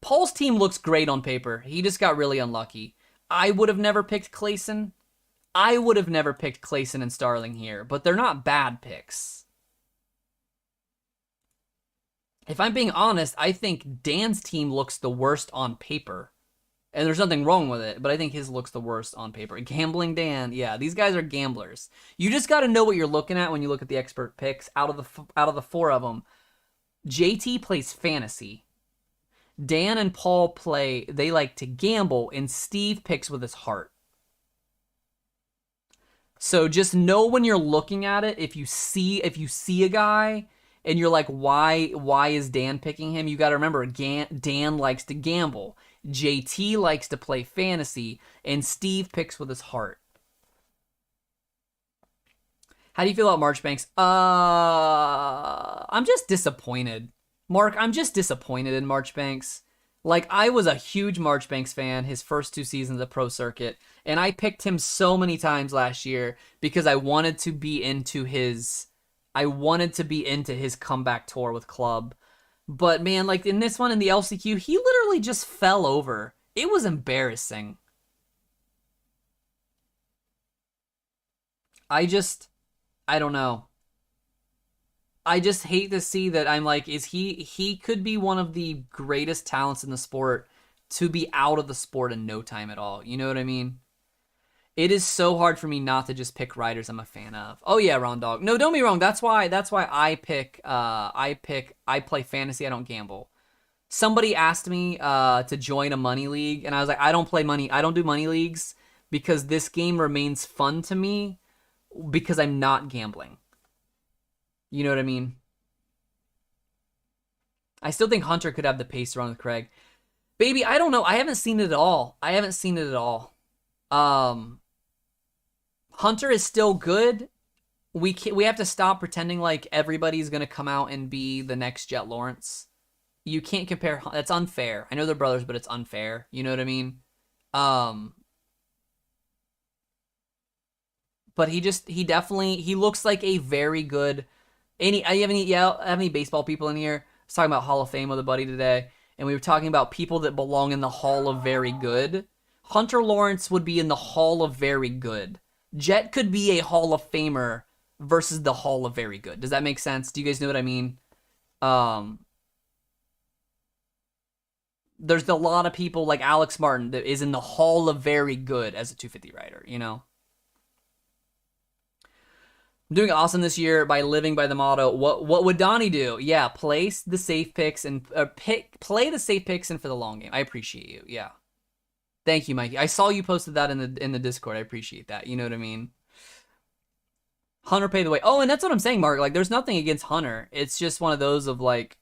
Paul's team looks great on paper. He just got really unlucky. I would have never picked Clayson. I would have never picked Clayson and Starling here, but they're not bad picks. If I'm being honest, I think Dan's team looks the worst on paper. And there's nothing wrong with it, but I think his looks the worst on paper. Gambling Dan, yeah, these guys are gamblers. You just got to know what you're looking at when you look at the expert picks. Out of the four of them, JT plays fantasy. Dan and Paul they like to gamble, and Steve picks with his heart. So just know when you're looking at it, if you see a guy and you're like, why is Dan picking him? You got to remember, Dan likes to gamble. JT likes to play fantasy, and Steve picks with his heart. How do you feel about Marchbanks? I'm just disappointed. Mark, I'm just disappointed in Marchbanks. Like, I was a huge Marchbanks fan his first 2 seasons of Pro Circuit, and I picked him so many times last year because I wanted to be into his comeback tour with Club. But man, like in this one in the LCQ, he literally just fell over. It was embarrassing. I don't know. I just hate to see that. I'm like, he could be one of the greatest talents in the sport to be out of the sport in no time at all. You know what I mean? It is so hard for me not to just pick riders I'm a fan of. Oh yeah, Ron Dog. No, don't be wrong. That's why I play fantasy. I don't gamble. Somebody asked me to join a money league, and I was like, I don't do money leagues because this game remains fun to me because I'm not gambling. You know what I mean? I still think Hunter could have the pace to run with Craig. Baby, I don't know. I haven't seen it at all. Hunter is still good. We have to stop pretending like everybody's going to come out and be the next Jet Lawrence. You can't compare. That's unfair. I know they're brothers, but it's unfair. You know what I mean? But he looks like a very good. I have any baseball people in here? I was talking about Hall of Fame with a buddy today, and we were talking about people that belong in the Hall of Very Good. Hunter Lawrence would be in the Hall of Very Good. Jet could be a Hall of Famer versus the Hall of Very Good. Does that make sense? Do you guys know what I mean? There's a lot of people like Alex Martin that is in the Hall of Very Good as a 250 rider, you know? I'm doing awesome this year by living by the motto. What would Donnie do? Yeah, play the safe picks and play the safe picks and for the long game. I appreciate you. Yeah. Thank you, Mikey. I saw you posted that in the Discord. I appreciate that. You know what I mean? Hunter pay the way. Oh, and that's what I'm saying, Mark. Like, there's nothing against Hunter. It's just one of those of like,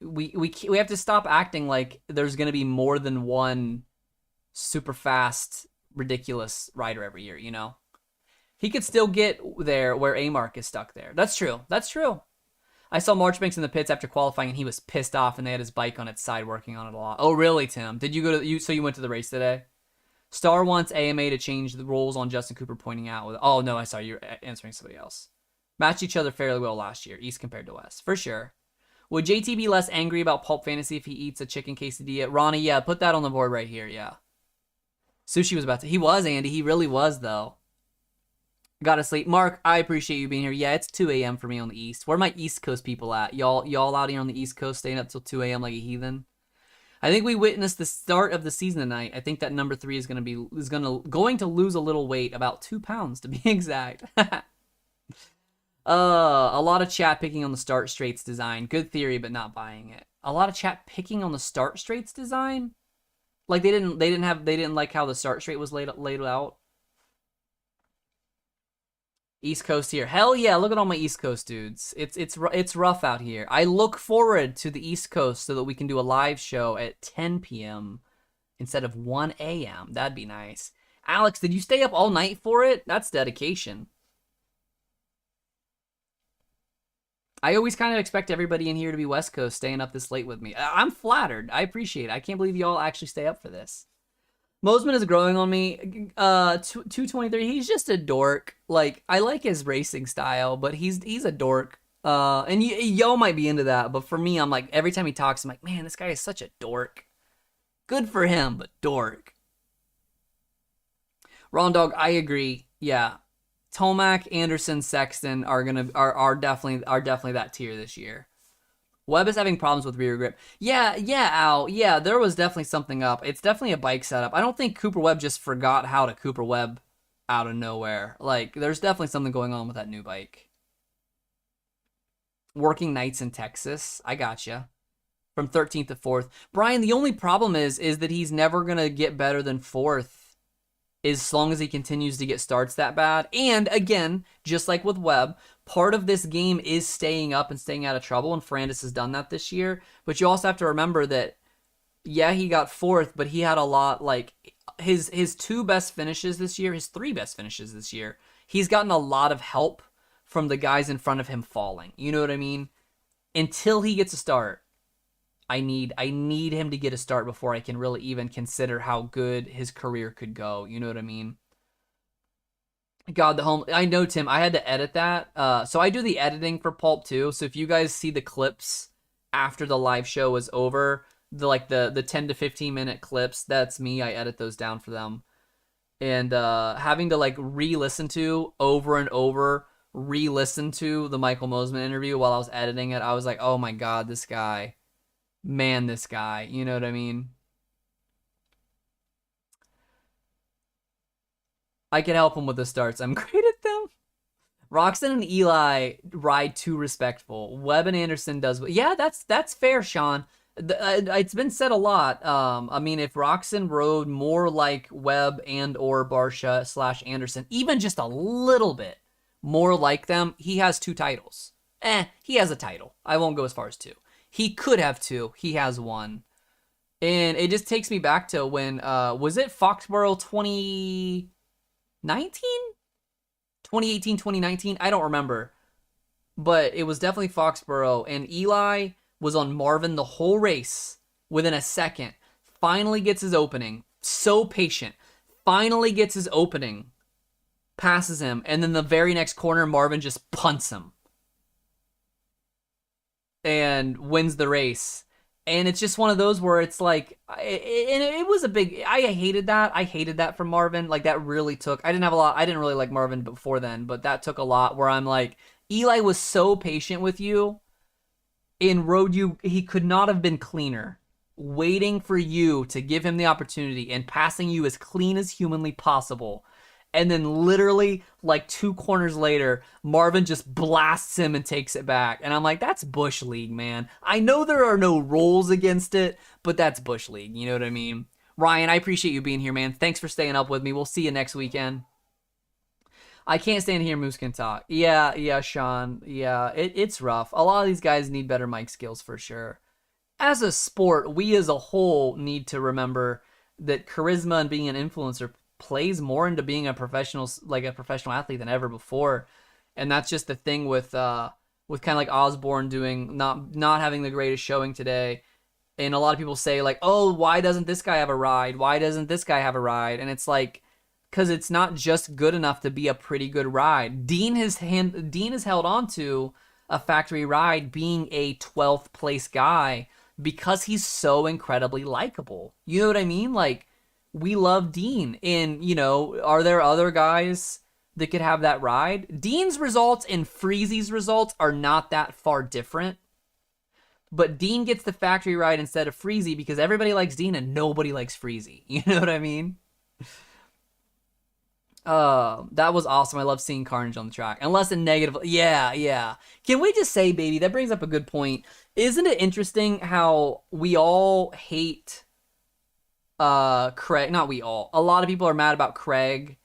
we have to stop acting like there's gonna be more than one super fast, ridiculous rider every year. You know, he could still get there where A-Mark is stuck there. That's true. That's true. I saw Marchbanks in the pits after qualifying, and he was pissed off, and they had his bike on its side working on it a lot. Oh, really, Tim? Did you go to so you went to the race today? Star wants AMA to change the rules on Justin Cooper pointing out with. Oh no, I saw you're answering somebody else. Matched each other fairly well last year, East compared to West, for sure. Would JT be less angry about Pulp Fantasy if he eats a chicken quesadilla? Ronnie, yeah, put that on the board right here, yeah. Sushi was about to. He was, Andy. He really was, though. Gotta sleep. Mark, I appreciate you being here. Yeah, it's 2 a.m. for me on the East. Where are my East Coast people at? Y'all out here on the East Coast staying up till 2 a.m. like a heathen? I think we witnessed the start of the season tonight. I think that number 3 is going to lose a little weight, about 2 pounds to be exact. A lot of chat picking on the start straights design. Good theory, but not buying it. A lot of chat picking on the start straights design. Like they didn't like how the start straight was laid out. East Coast here. Hell yeah, look at all my East Coast dudes. It's rough out here. I look forward to the East Coast so that we can do a live show at 10 p.m. instead of 1 a.m. That'd be nice. Alex, did you stay up all night for it? That's dedication. I always kind of expect everybody in here to be West Coast staying up this late with me. I'm flattered. I appreciate it. I can't believe y'all actually stay up for this. Mosman is growing on me. 223. He's just a dork. Like, I like his racing style, but he's a dork. And y'all might be into that, but for me, I'm like, every time he talks, I'm like, man, this guy is such a dork. Good for him, but dork. Ron Dog, I agree. Yeah. Tomac, Anderson, Sexton are definitely that tier this year. Webb is having problems with rear grip. Yeah, Al. Yeah, there was definitely something up. It's definitely a bike setup. I don't think Cooper Webb just forgot how to Cooper Webb out of nowhere. Like, there's definitely something going on with that new bike. Working nights in Texas. I gotcha. From 13th to 4th. Brian, the only problem is that he's never going to get better than 4th as long as he continues to get starts that bad. And again, just like with Webb, part of this game is staying up and staying out of trouble, and Ferrandis has done that this year. But you also have to remember that, yeah, he got 4th, but he had a lot, like, his 2 best finishes this year, his 3 best finishes this year, he's gotten a lot of help from the guys in front of him falling. You know what I mean? Until he gets a start, I need him to get a start before I can really even consider how good his career could go. You know what I mean? God, I know, Tim, I had to edit that. So I do the editing for Pulp too. So if you guys see the clips after the live show is over, the 10 to 15 minute clips, that's me. I edit those down for them. And having to like re-listen to over and over, re-listen to the Michael Mosman interview while I was editing it, I was like, oh my God, this guy. Man, this guy. You know what I mean? I can help him with the starts. I'm great at them. Roxon and Eli ride too respectful. Webb and Anderson does. Yeah, that's fair, Sean. It's been said a lot. I mean, if Roxon rode more like Webb and or Barsha / Anderson, even just a little bit more like them, he has 2 titles. He has a title. I won't go as far as 2. He could have 2. He has 1. And it just takes me back to when, was it Foxborough 2019? 2018, 2019? I don't remember. But it was definitely Foxborough. And Eli was on Marvin the whole race within a second. Finally gets his opening. So patient. Finally gets his opening. Passes him. And then the very next corner, Marvin just punts him. And wins the race. And it's just one of those where it's like, and it was a big, I hated that. I hated that from Marvin. Like, that really took, I didn't really like Marvin before then, but that took a lot where I'm like, Eli was so patient with you and rode you, he could not have been cleaner. Waiting for you to give him the opportunity and passing you as clean as humanly possible. And then literally, like 2 corners later, Marvin just blasts him and takes it back. And I'm like, that's Bush League, man. I know there are no rules against it, but that's Bush League. You know what I mean? Ryan, I appreciate you being here, man. Thanks for staying up with me. We'll see you next weekend. I can't stand here. Moose can talk. Yeah, Sean. Yeah, it's rough. A lot of these guys need better mic skills for sure. As a sport, we as a whole need to remember that charisma and being an influencer plays more into being a professional, like a professional athlete than ever before. And that's just the thing with kind of like Osborne doing not having the greatest showing today. And a lot of people say like, oh, why doesn't this guy have a ride? Why doesn't this guy have a ride? And it's like, because it's not just good enough to be a pretty good ride. Dean has held on to a factory ride being a 12th place guy because he's so incredibly likable. You know what I mean? Like, we love Dean. And, you know, are there other guys that could have that ride? Dean's results and Freezy's results are not that far different. But Dean gets the factory ride instead of Freezy because everybody likes Dean and nobody likes Freezy. You know what I mean? That was awesome. I love seeing Carnage on the track. Unless in negative. Yeah. Can we just say, baby, that brings up a good point. Isn't it interesting how we all hate Craig? Not we all. A lot of people are mad about Craig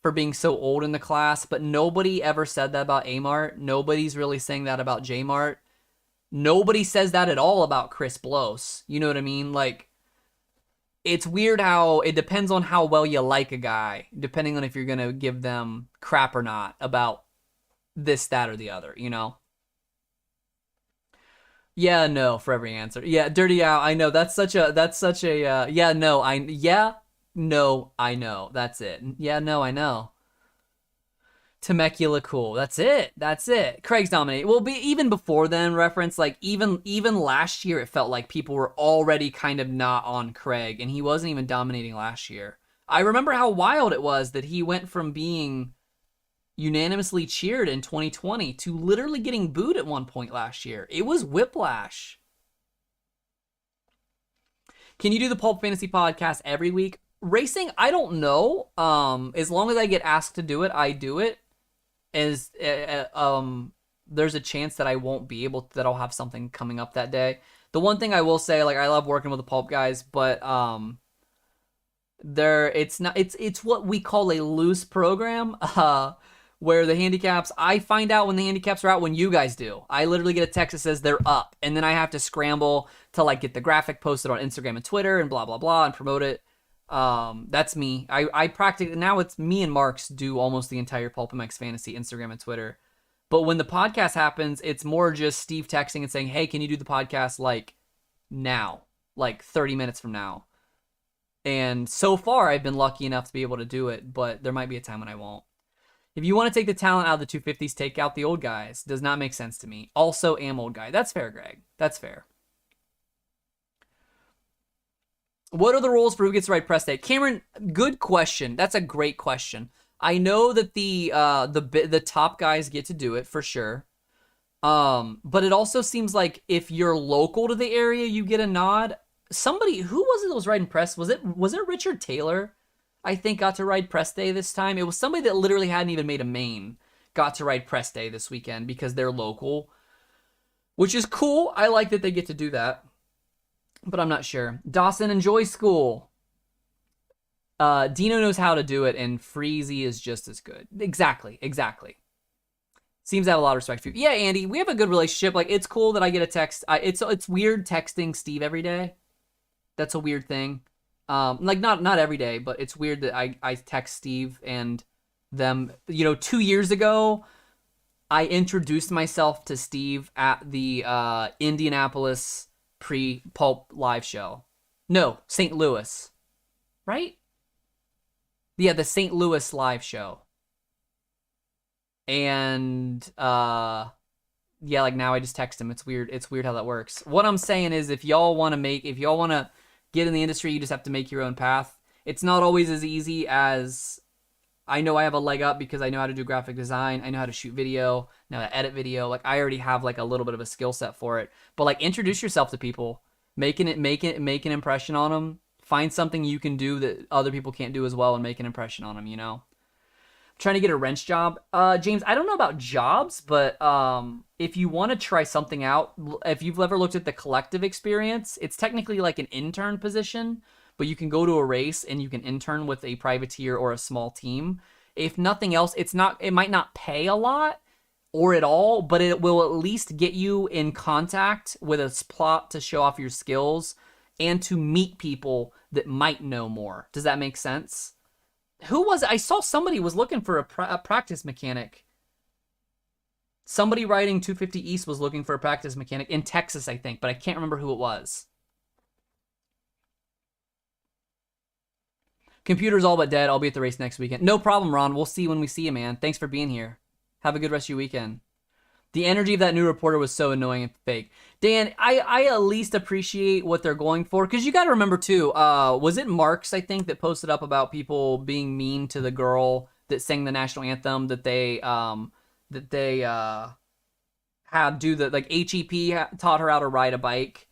for being so old in the class, but nobody ever said that about Amart. Nobody's really saying that about Jmart. Nobody says that at all about Chris Bloss. You know what I mean? Like, it's weird how it depends on how well you like a guy, depending on if you're going to give them crap or not about this, that, or the other, you know? Yeah, no, for every answer. Yeah, Dirty Out, I know. That's such a, yeah, no, I know. That's it. Yeah, no, I know. Temecula cool. That's it. Craig's dominating. Well, even before then, reference, like, even last year, it felt like people were already kind of not on Craig, and he wasn't even dominating last year. I remember how wild it was that he went from being unanimously cheered in 2020 to literally getting booed at one point last year. It was whiplash. Can you do the Pulp Fantasy podcast every week? Racing, I don't know. As long as I get asked to do it, I do it. There's a chance that I won't be able to, that I'll have something coming up that day. The one thing I will say, like, I love working with the Pulp guys, but it's what we call a loose program, where the handicaps, I find out when the handicaps are out when you guys do. I literally get a text that says they're up, and then I have to scramble to, like, get the graphic posted on Instagram and Twitter and blah blah blah and promote it. That's me. I practice now. It's me and Marks do almost the entire PulpMX Fantasy Instagram and Twitter. But when the podcast happens, it's more just Steve texting and saying, "Hey, can you do the podcast like now, like 30 minutes from now?" And so far, I've been lucky enough to be able to do it, but there might be a time when I won't. If you want to take the talent out of the 250s, take out the old guys. Does not make sense to me. Also, am old guy. That's fair, Greg. That's fair. What are the rules for who gets the right press day? Cameron, good question. That's a great question. I know that the top guys get to do it for sure. But it also seems like if you're local to the area, you get a nod. Somebody, who was it that was riding press? Was it Richard Taylor? I think got to ride press day this time. It was somebody that literally hadn't even made a main got to ride press day this weekend because they're local, which is cool. I like that they get to do that. But I'm not sure. Dawson, enjoy school. Dino knows how to do it, and Freezy is just as good. Exactly. Seems to have a lot of respect for you. Yeah, Andy, we have a good relationship. Like, it's cool that I get a text. It's weird texting Steve every day. That's a weird thing. Like, not every day, but it's weird that I text Steve and them. 2 years ago, I introduced myself to Steve at the Indianapolis pre-Pulp live show. No, St. Louis. Right? Yeah, the St. Louis live show. And like now I just text him. It's weird how that works. What I'm saying is if y'all want to get in the industry, you just have to make your own path. It's not always as easy as, I know I have a leg up because I know how to do graphic design. I know how to shoot video, know how to edit video. Like, I already have like a little bit of a skill set for it. But like, introduce yourself to people, make an impression on them. Find something you can do that other people can't do as well and make an impression on them, I'm trying to get a wrench job. James, I don't know about jobs, but if you want to try something out, if you've ever looked at the Collective experience, it's technically like an intern position, but you can go to a race and you can intern with a privateer or a small team. If nothing else, it might not pay a lot or at all, but it will at least get you in contact with a plot to show off your skills and to meet people that might know more. Does that make sense? I saw somebody was looking for a practice mechanic. Somebody riding 250 East was looking for a practice mechanic in Texas, I think, but I can't remember who it was. Computer's all but dead. I'll be at the race next weekend. No problem, Ron. We'll see you when we see you, man. Thanks for being here. Have a good rest of your weekend. The energy of that new reporter was so annoying and fake. Dan, I at least appreciate what they're going for, because you got to remember, too, was it Marks, I think, that posted up about people being mean to the girl that sang the national anthem, that they had do the, like, HEP taught her how to ride a bike.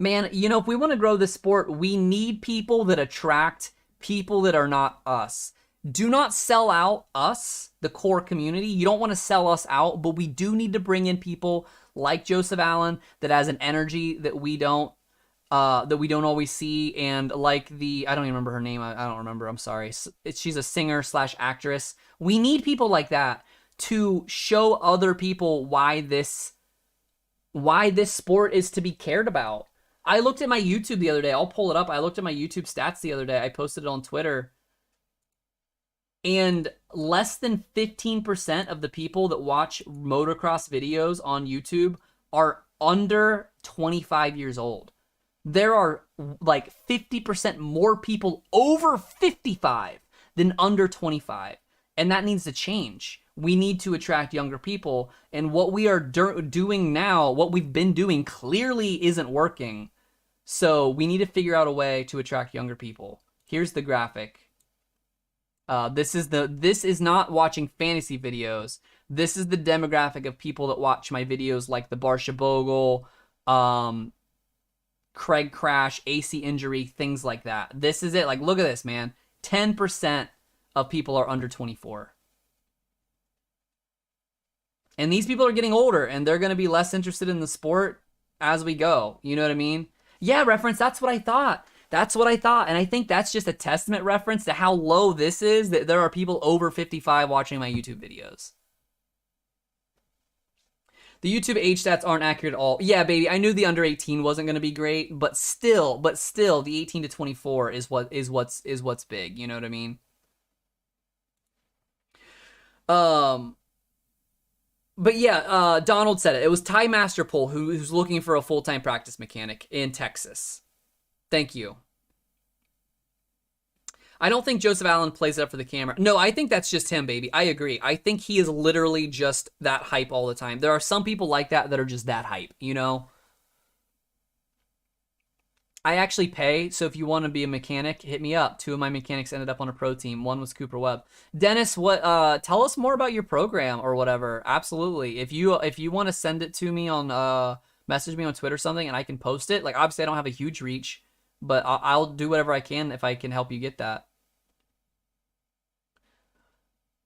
Man, you know, if we want to grow this sport, we need people that attract people that are not us. Do not sell out us, the core community. You don't want to sell us out, but we do need to bring in people like Joseph Allen that has an energy that we don't always see, and like I don't even remember her name. I don't remember. I'm sorry. She's a singer/actress. We need people like that to show other people why this sport is to be cared about. I looked at my YouTube the other day. I'll pull it up. I looked at my YouTube stats the other day. I posted it on Twitter. And less than 15% of the people that watch motocross videos on YouTube are under 25 years old. There are like 50% more people over 55 than under 25. And that needs to change. We need to attract younger people. And what we are doing now, what we've been doing, clearly isn't working. So we need to figure out a way to attract younger people. Here's the graphic. This is not watching fantasy videos. This is the demographic of people that watch my videos, like the Barsha Bogle, Craig Crash, AC Injury, things like that. This is it. Like, look at this, man. 10% of people are under 24. And these people are getting older, and they're going to be less interested in the sport as we go. You know what I mean? Yeah, reference, that's what I thought. That's what I thought. And I think that's just a testament, reference, to how low this is, that there are people over 55 watching my YouTube videos. The YouTube age stats aren't accurate at all. Yeah, baby, I knew the under 18 wasn't going to be great, but still, the 18 to 24 is what's big. You know what I mean? But yeah, Donald said it. It was Ty Masterpole who's looking for a full-time practice mechanic in Texas. Thank you. I don't think Joseph Allen plays it up for the camera. No, I think that's just him, baby. I agree. I think he is literally just that hype all the time. There are some people like that are just that hype, you know? I actually pay, so if you want to be a mechanic, hit me up. 2 of my mechanics ended up on a pro team. 1 was Cooper Webb. Dennis, tell us more about your program or whatever. Absolutely. If you want to send it to me on message me on Twitter or something and I can post it. Like, obviously I don't have a huge reach, but I'll do whatever I can if I can help you get that.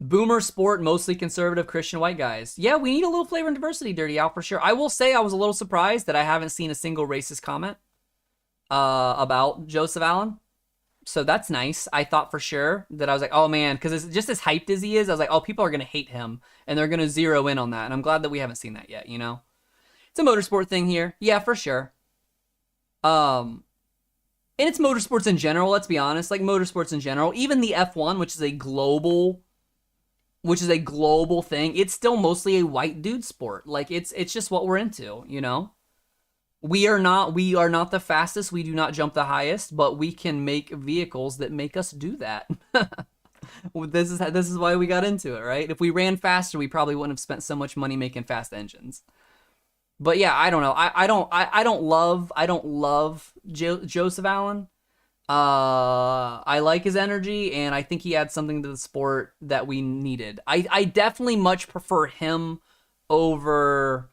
Boomer sport, mostly conservative Christian white guys. Yeah, we need a little flavor and diversity, Dirty Al, for sure. I will say I was a little surprised that I haven't seen a single racist comment about Joseph Allen. So that's nice. I thought for sure that I was like, oh man, because it's just as hyped as he is, I was like, oh, people are going to hate him and they're going to zero in on that. And I'm glad that we haven't seen that yet, you know? It's a motorsport thing here. Yeah, for sure. And it's motorsports in general, let's be honest. Like, motorsports in general, even the F1, which is a global thing, it's still mostly a white dude sport. Like, it's just what we're into, you know? We are not the fastest, we do not jump the highest, but we can make vehicles that make us do that. This is why we got into it, right? If we ran faster, we probably wouldn't have spent so much money making fast engines. But yeah, I don't know. I don't love Joseph Allen. I like his energy, and I think he adds something to the sport that we needed. I definitely much prefer him over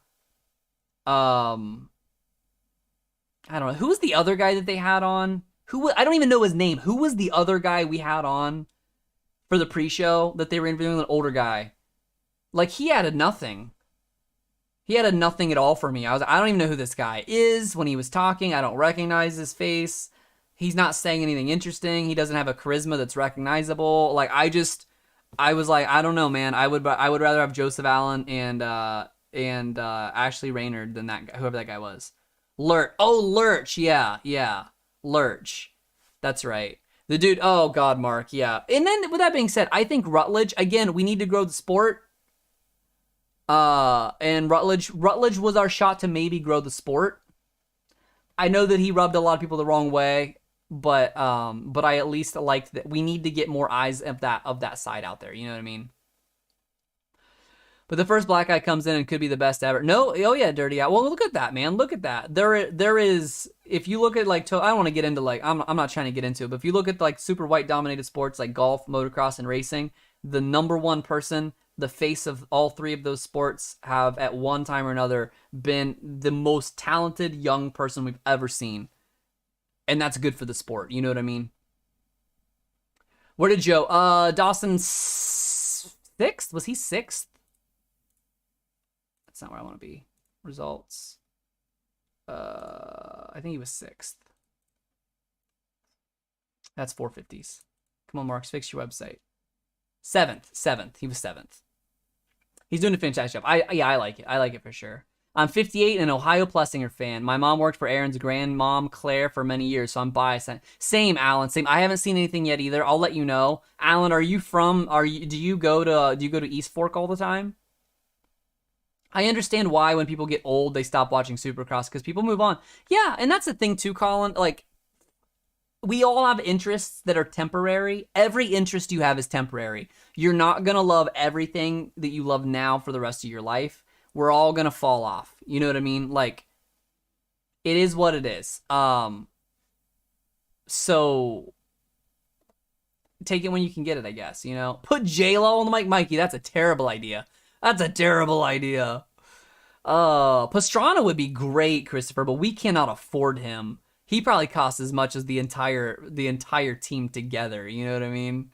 I don't know. Who was the other guy that they had on? I don't even know his name. Who was the other guy we had on for the pre-show that they were interviewing? An older guy. Like, he added nothing. He added nothing at all for me. I don't even know who this guy is. When he was talking, I don't recognize his face. He's not saying anything interesting. He doesn't have a charisma that's recognizable. Like, I was like, I don't know, man. I would rather have Joseph Allen and Ashley Raynard than that guy, whoever that guy was. Lurch, yeah, Lurch. That's right. The dude, oh God, Mark, yeah. And then with that being said, I think Rutledge, again, we need to grow the sport. And Rutledge was our shot to maybe grow the sport. I know that he rubbed a lot of people the wrong way, but I at least like that we need to get more eyes of that side out there. You know what I mean? But the first black guy comes in and could be the best ever. No, oh yeah, Dirty Out. Well, look at that, man. Look at that. There is, if you look at like, I don't want to get into like, I'm not trying to get into it, but if you look at like super white dominated sports like golf, motocross, and racing, the number one person, the face of all three of those sports, have at one time or another been the most talented young person we've ever seen. And that's good for the sport. You know what I mean? Where did Joe? Dawson sixth? Was he sixth? That's not where I want to be. Results. I think he was sixth. That's 450s. Come on, Marks, fix your website. Seventh. He was seventh. He's doing a fantastic job. I like it. I like it for sure. I'm 58 and an Ohio Plessinger fan. My mom worked for Aaron's grandmom, Claire, for many years, so I'm biased. Same, Alan. Same. I haven't seen anything yet either. I'll let you know. Alan, do you go to East Fork all the time? I understand why when people get old, they stop watching Supercross because people move on. Yeah, and that's the thing too, Colin. Like, we all have interests that are temporary. Every interest you have is temporary. You're not going to love everything that you love now for the rest of your life. We're all going to fall off. You know what I mean? Like, it is what it is. So take it when you can get it, I guess, you know? Put J-Lo on the mic. Mikey, that's a terrible idea. That's a terrible idea. Pastrana would be great, Christopher, but we cannot afford him. He probably costs as much as the entire team together. You know what I mean?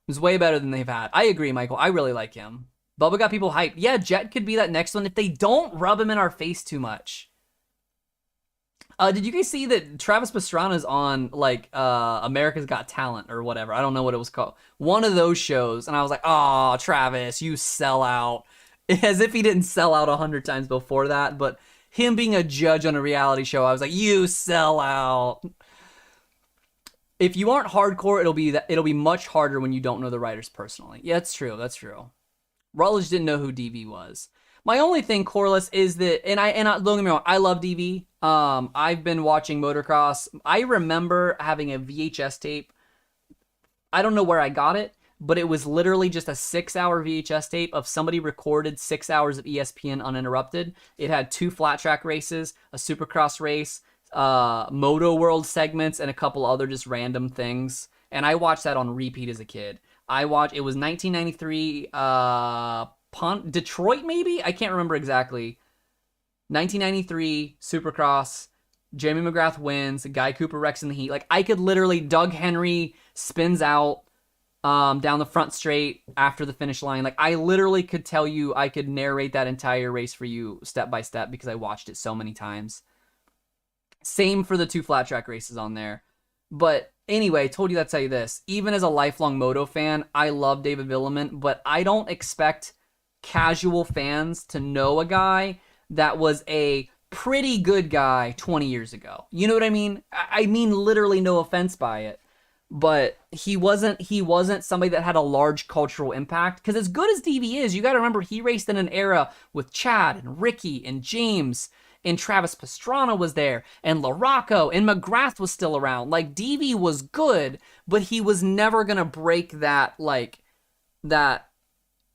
It's way better than they've had. I agree, Michael. I really like him. Bubba got people hyped. Yeah, Jet could be that next one if they don't rub him in our face too much. Did you guys see that Travis Pastrana's on, like, America's Got Talent or whatever? I don't know what it was called. One of those shows. And I was like, oh, Travis, you sell out. As if he didn't sell out 100 times before that. But him being a judge on a reality show, I was like, you sell out. If you aren't hardcore, it'll be much harder when you don't know the writers personally. Yeah, that's true. That's true. Rutledge didn't know who DV was. My only thing, Corliss, is that, and don't get me wrong, I love DV. I've been watching motocross. I remember having a VHS tape. I don't know where I got it, but it was literally just a 6-hour VHS tape of somebody recorded 6 hours of ESPN uninterrupted. It had 2 flat track races, a Supercross race, Moto World segments, and a couple other just random things. And I watched that on repeat as a kid. It was 1993, Detroit maybe? I can't remember exactly. 1993 Supercross. Jamie McGrath wins. Guy Cooper wrecks in the heat. Like, I could literally, Doug Henry spins out down the front straight after the finish line. Like, I literally could tell you, I could narrate that entire race for you step by step because I watched it so many times. Same for the 2 flat track races on there. But anyway, told you, I'd tell you this. Even as a lifelong moto fan, I love David Villemin, but I don't expect casual fans to know a guy that was a pretty good guy 20 years ago. You know what I mean? I mean, literally, no offense by it, but he wasn't somebody that had a large cultural impact. Because as good as DV is, you got to remember he raced in an era with Chad and Ricky and James, and Travis Pastrana was there, and LaRocco, and McGrath was still around. Like, DV was good, but he was never gonna break that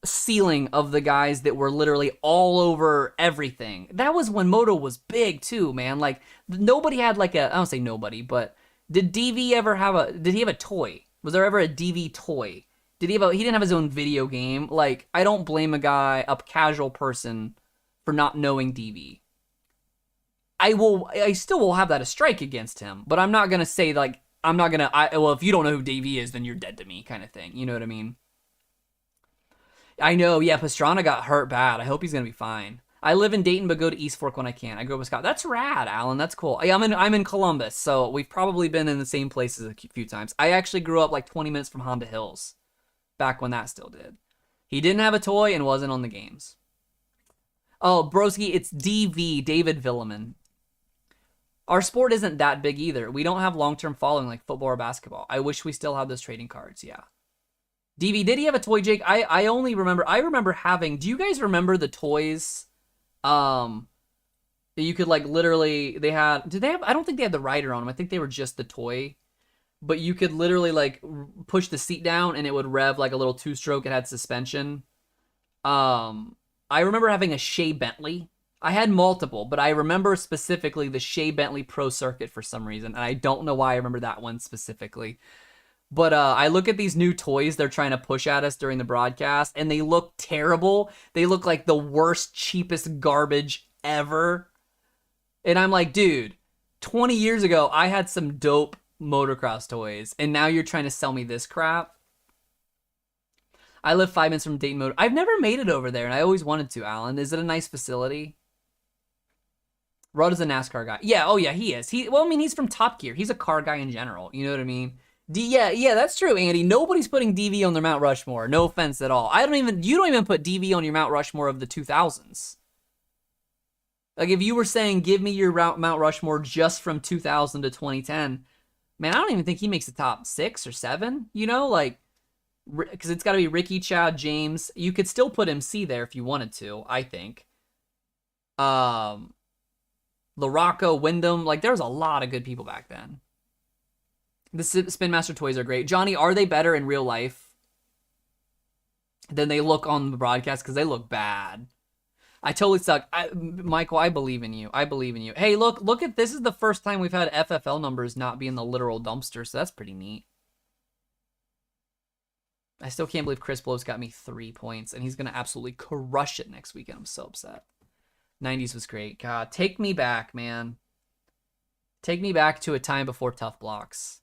ceiling of the guys that were literally all over everything. That was when Moto was big too, man. Like, nobody had like I don't say nobody, but did DV ever did he have a toy? Was there ever a DV toy? He didn't have his own video game. Like, I don't blame a casual person for not knowing DV. I still will have that a strike against him, but I'm not going to say, like, if you don't know who DV is, then you're dead to me kind of thing. You know what I mean? I know, yeah, Pastrana got hurt bad. I hope he's going to be fine. I live in Dayton, but go to East Fork when I can. I grew up with Scott. That's rad, Alan. That's cool. Yeah, I'm in Columbus, so we've probably been in the same places a few times. I actually grew up like 20 minutes from Honda Hills, back when that still did. He didn't have a toy and wasn't on the games. Oh, broski, it's DV, David Villeman. Our sport isn't that big either. We don't have long-term following like football or basketball. I wish we still had those trading cards, yeah. DV, did he have a toy, Jake? I remember having, do you guys remember the toys? You could like literally, I don't think they had the rider on them. I think they were just the toy. But you could literally like push the seat down and it would rev like a little two-stroke. It had suspension. I remember having a Shea Bentley. I had multiple, but I remember specifically the Shea Bentley Pro Circuit for some reason. And I don't know why I remember that one specifically. But I look at these new toys they're trying to push at us during the broadcast, and they look terrible. They look like the worst, cheapest garbage ever. And I'm like, dude, 20 years ago, I had some dope motocross toys, and now you're trying to sell me this crap? I live 5 minutes from Dayton Motor. I've never made it over there, and I always wanted to, Alan. Is it a nice facility? Rudd is a NASCAR guy. Yeah, oh yeah, he is. He's from Top Gear. He's a car guy in general. You know what I mean? Yeah, that's true, Andy. Nobody's putting DV on their Mount Rushmore. No offense at all. You don't even put DV on your Mount Rushmore of the 2000s. Like, if you were saying, give me your Mount Rushmore just from 2000 to 2010, man, I don't even think he makes the top 6 or 7, you know? Like, because it's got to be Ricky, Chad, James. You could still put MC there if you wanted to, I think. LaRocco, Wyndham, like, there was a lot of good people back then. The Spin Master toys are great. Johnny, are they better in real life than they look on the broadcast? Because they look bad. I totally suck. Michael, I believe in you. Hey, look at this. Is the first time we've had FFL numbers not be in the literal dumpster, so that's pretty neat. I still can't believe Chris Blow's got me 3 points, and he's going to absolutely crush it next weekend. I'm so upset. 90s was great. God, take me back, man. Take me back to a time before tough blocks.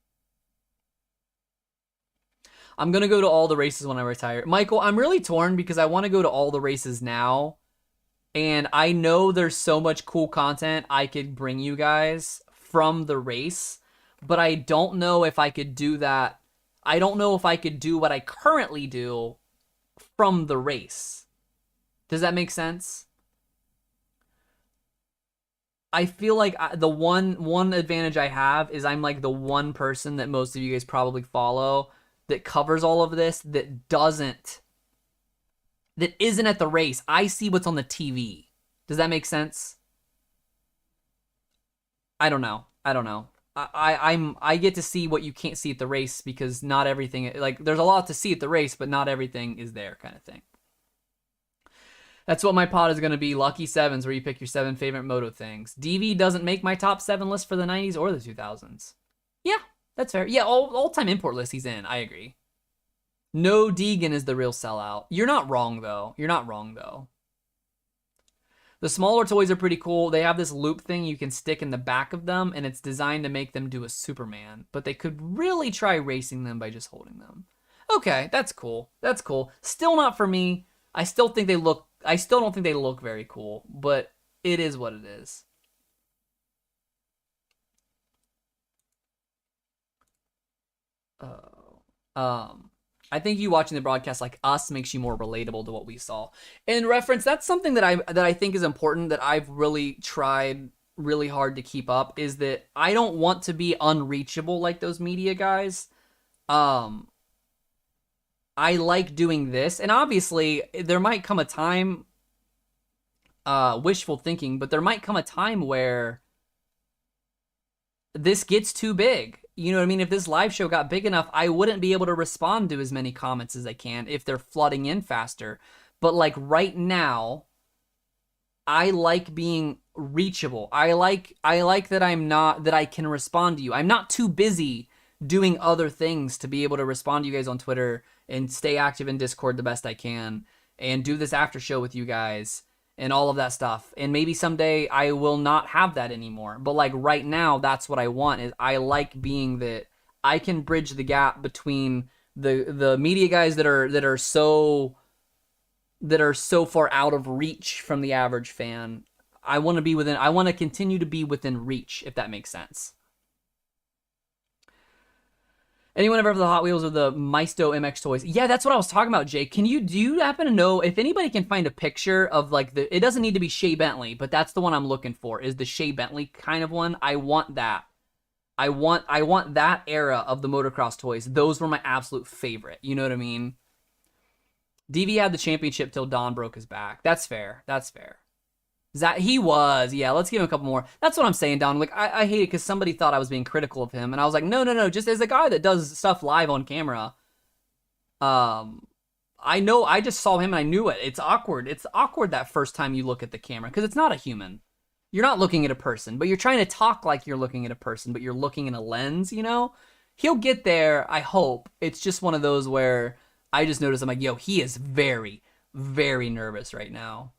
I'm going to go to all the races when I retire. Michael, I'm really torn because I want to go to all the races now. And I know there's so much cool content I could bring you guys from the race. But I don't know if I could do that. I don't know if I could do what I currently do from the race. Does that make sense? I feel like the one advantage I have is I'm like the one person that most of you guys probably follow that covers all of this that isn't at the race. I see what's on the TV. Does that make sense? I don't know. I get to see what you can't see at the race because not everything, like, there's a lot to see at the race, but not everything is there, kind of thing. That's what my pod is going to be. Lucky Sevens, where you pick your 7 favorite moto things. DV doesn't make my top 7 list for the 90s or the 2000s. Yeah, that's fair. Yeah, all-time import list he's in. I agree. No, Deegan is the real sellout. You're not wrong, though. The smaller toys are pretty cool. They have this loop thing you can stick in the back of them, and it's designed to make them do a Superman. But they could really try racing them by just holding them. Okay, that's cool. Still not for me. I still don't think they look very cool, but it is what it is. I think you watching the broadcast like us makes you more relatable to what we saw. In reference, that's something that I think is important, that I've really tried really hard to keep up, is that I don't want to be unreachable like those media guys. I like doing this, and obviously there might come a time, wishful thinking, but there might come a time where this gets too big. You know what I mean? If this live show got big enough, I wouldn't be able to respond to as many comments as I can if they're flooding in faster. But like right now, I like being reachable. I like that that I can respond to you. I'm not too busy doing other things to be able to respond to you guys on Twitter and stay active in Discord the best I can and do this after show with you guys and all of that stuff. And maybe someday I will not have that anymore. But like right now, that's what I want. Is I like being that I can bridge the gap between the media guys that are so that are so far out of reach from the average fan. I want to continue to be within reach, if that makes sense. Anyone ever have the Hot Wheels or the Maisto MX toys? Yeah, that's what I was talking about, Jake. Do you happen to know if anybody can find a picture of like it doesn't need to be Shea Bentley, but that's the one I'm looking for, is the Shea Bentley kind of one. I want that. I want that era of the motocross toys. Those were my absolute favorite. You know what I mean? DV had the championship till Don broke his back. That's fair. He was. Yeah, let's give him a couple more. That's what I'm saying, Don. Like, I hate it because somebody thought I was being critical of him, and I was like, no. Just as a guy that does stuff live on camera, I know. I just saw him and I knew it. It's awkward. It's awkward that first time you look at the camera because it's not a human. You're not looking at a person, but you're trying to talk like you're looking at a person, but you're looking in a lens. You know, he'll get there. I hope. It's just one of those where I just noticed. I'm like, yo, he is very, very nervous right now.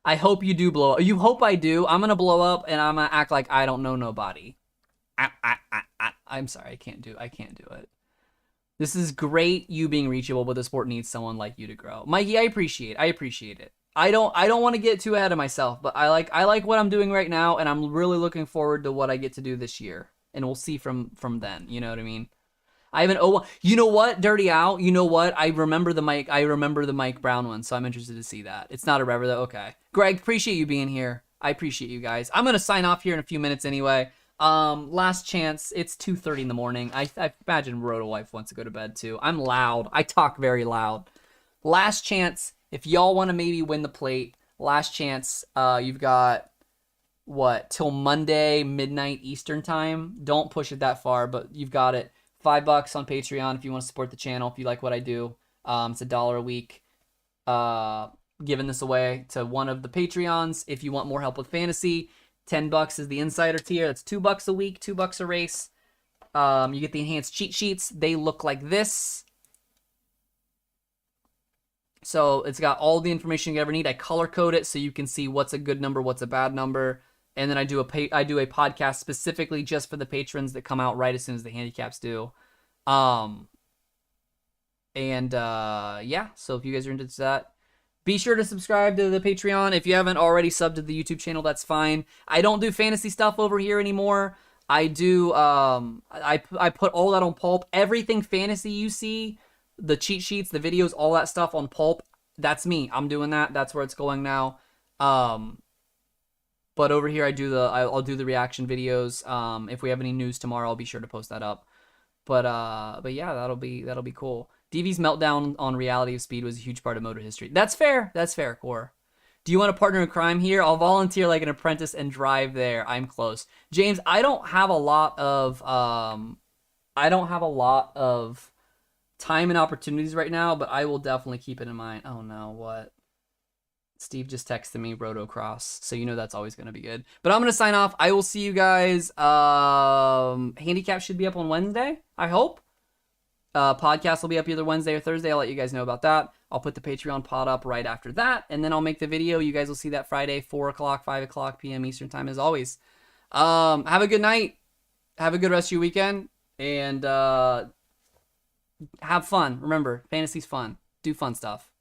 I hope you do blow up. You hope I do. I'm going to blow up and I'm going to act like I don't know nobody. I'm sorry. I can't do it. This is great, you being reachable, but the sport needs someone like you to grow. Mikey, I appreciate it. I don't want to get too ahead of myself, but I like what I'm doing right now, and I'm really looking forward to what I get to do this year. And we'll see from then. You know what I mean? I have an 01. You know what, Dirty Al? You know what? I remember the Mike Brown one, so I'm interested to see that. It's not a rever though. Okay. Greg, appreciate you being here. I appreciate you guys. I'm gonna sign off here in a few minutes anyway. Last chance. It's 2:30 in the morning. I imagine Roto Wife wants to go to bed too. I'm loud. I talk very loud. Last chance. If y'all want to maybe win the plate, last chance. You've got till Monday midnight Eastern time. Don't push it that far, but you've got it. $5 on Patreon if you want to support the channel, if you like what I do. It's $1 a week. Giving this away to one of the Patreons. If you want more help with fantasy, $10 is the insider tier. That's $2 a week, $2 a race. You get the enhanced cheat sheets. They look like this. So it's got all the information you ever need. I color code it so you can see what's a good number, what's a bad number. And then I do a podcast specifically just for the patrons that come out right as soon as the handicaps do. Yeah, so if you guys are into that, be sure to subscribe to the Patreon. If you haven't already subbed to the YouTube channel, that's fine. I don't do fantasy stuff over here anymore. I do, I put all that on Pulp. Everything fantasy you see, the cheat sheets, the videos, all that stuff on Pulp, that's me. I'm doing that. That's where it's going now. But over here, I'll do the reaction videos. If we have any news tomorrow, I'll be sure to post that up. But yeah, that'll be cool. DV's meltdown on Reality of Speed was a huge part of moto history. That's fair, Core. Do you want to partner in crime here? I'll volunteer like an apprentice and drive there. I'm close. James, I don't have a lot of time and opportunities right now, but I will definitely keep it in mind. Oh no, what? Steve just texted me Rotocross, so you know that's always going to be good. But I'm going to sign off. I will see you guys. Handicap should be up on Wednesday, I hope. Podcast will be up either Wednesday or Thursday. I'll let you guys know about that. I'll put the Patreon pod up right after that, and then I'll make the video. You guys will see that Friday, 4 o'clock, 5 o'clock p.m. Eastern time as always. Have a good night. Have a good rest of your weekend, and have fun. Remember, fantasy's fun. Do fun stuff.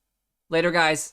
Later, guys.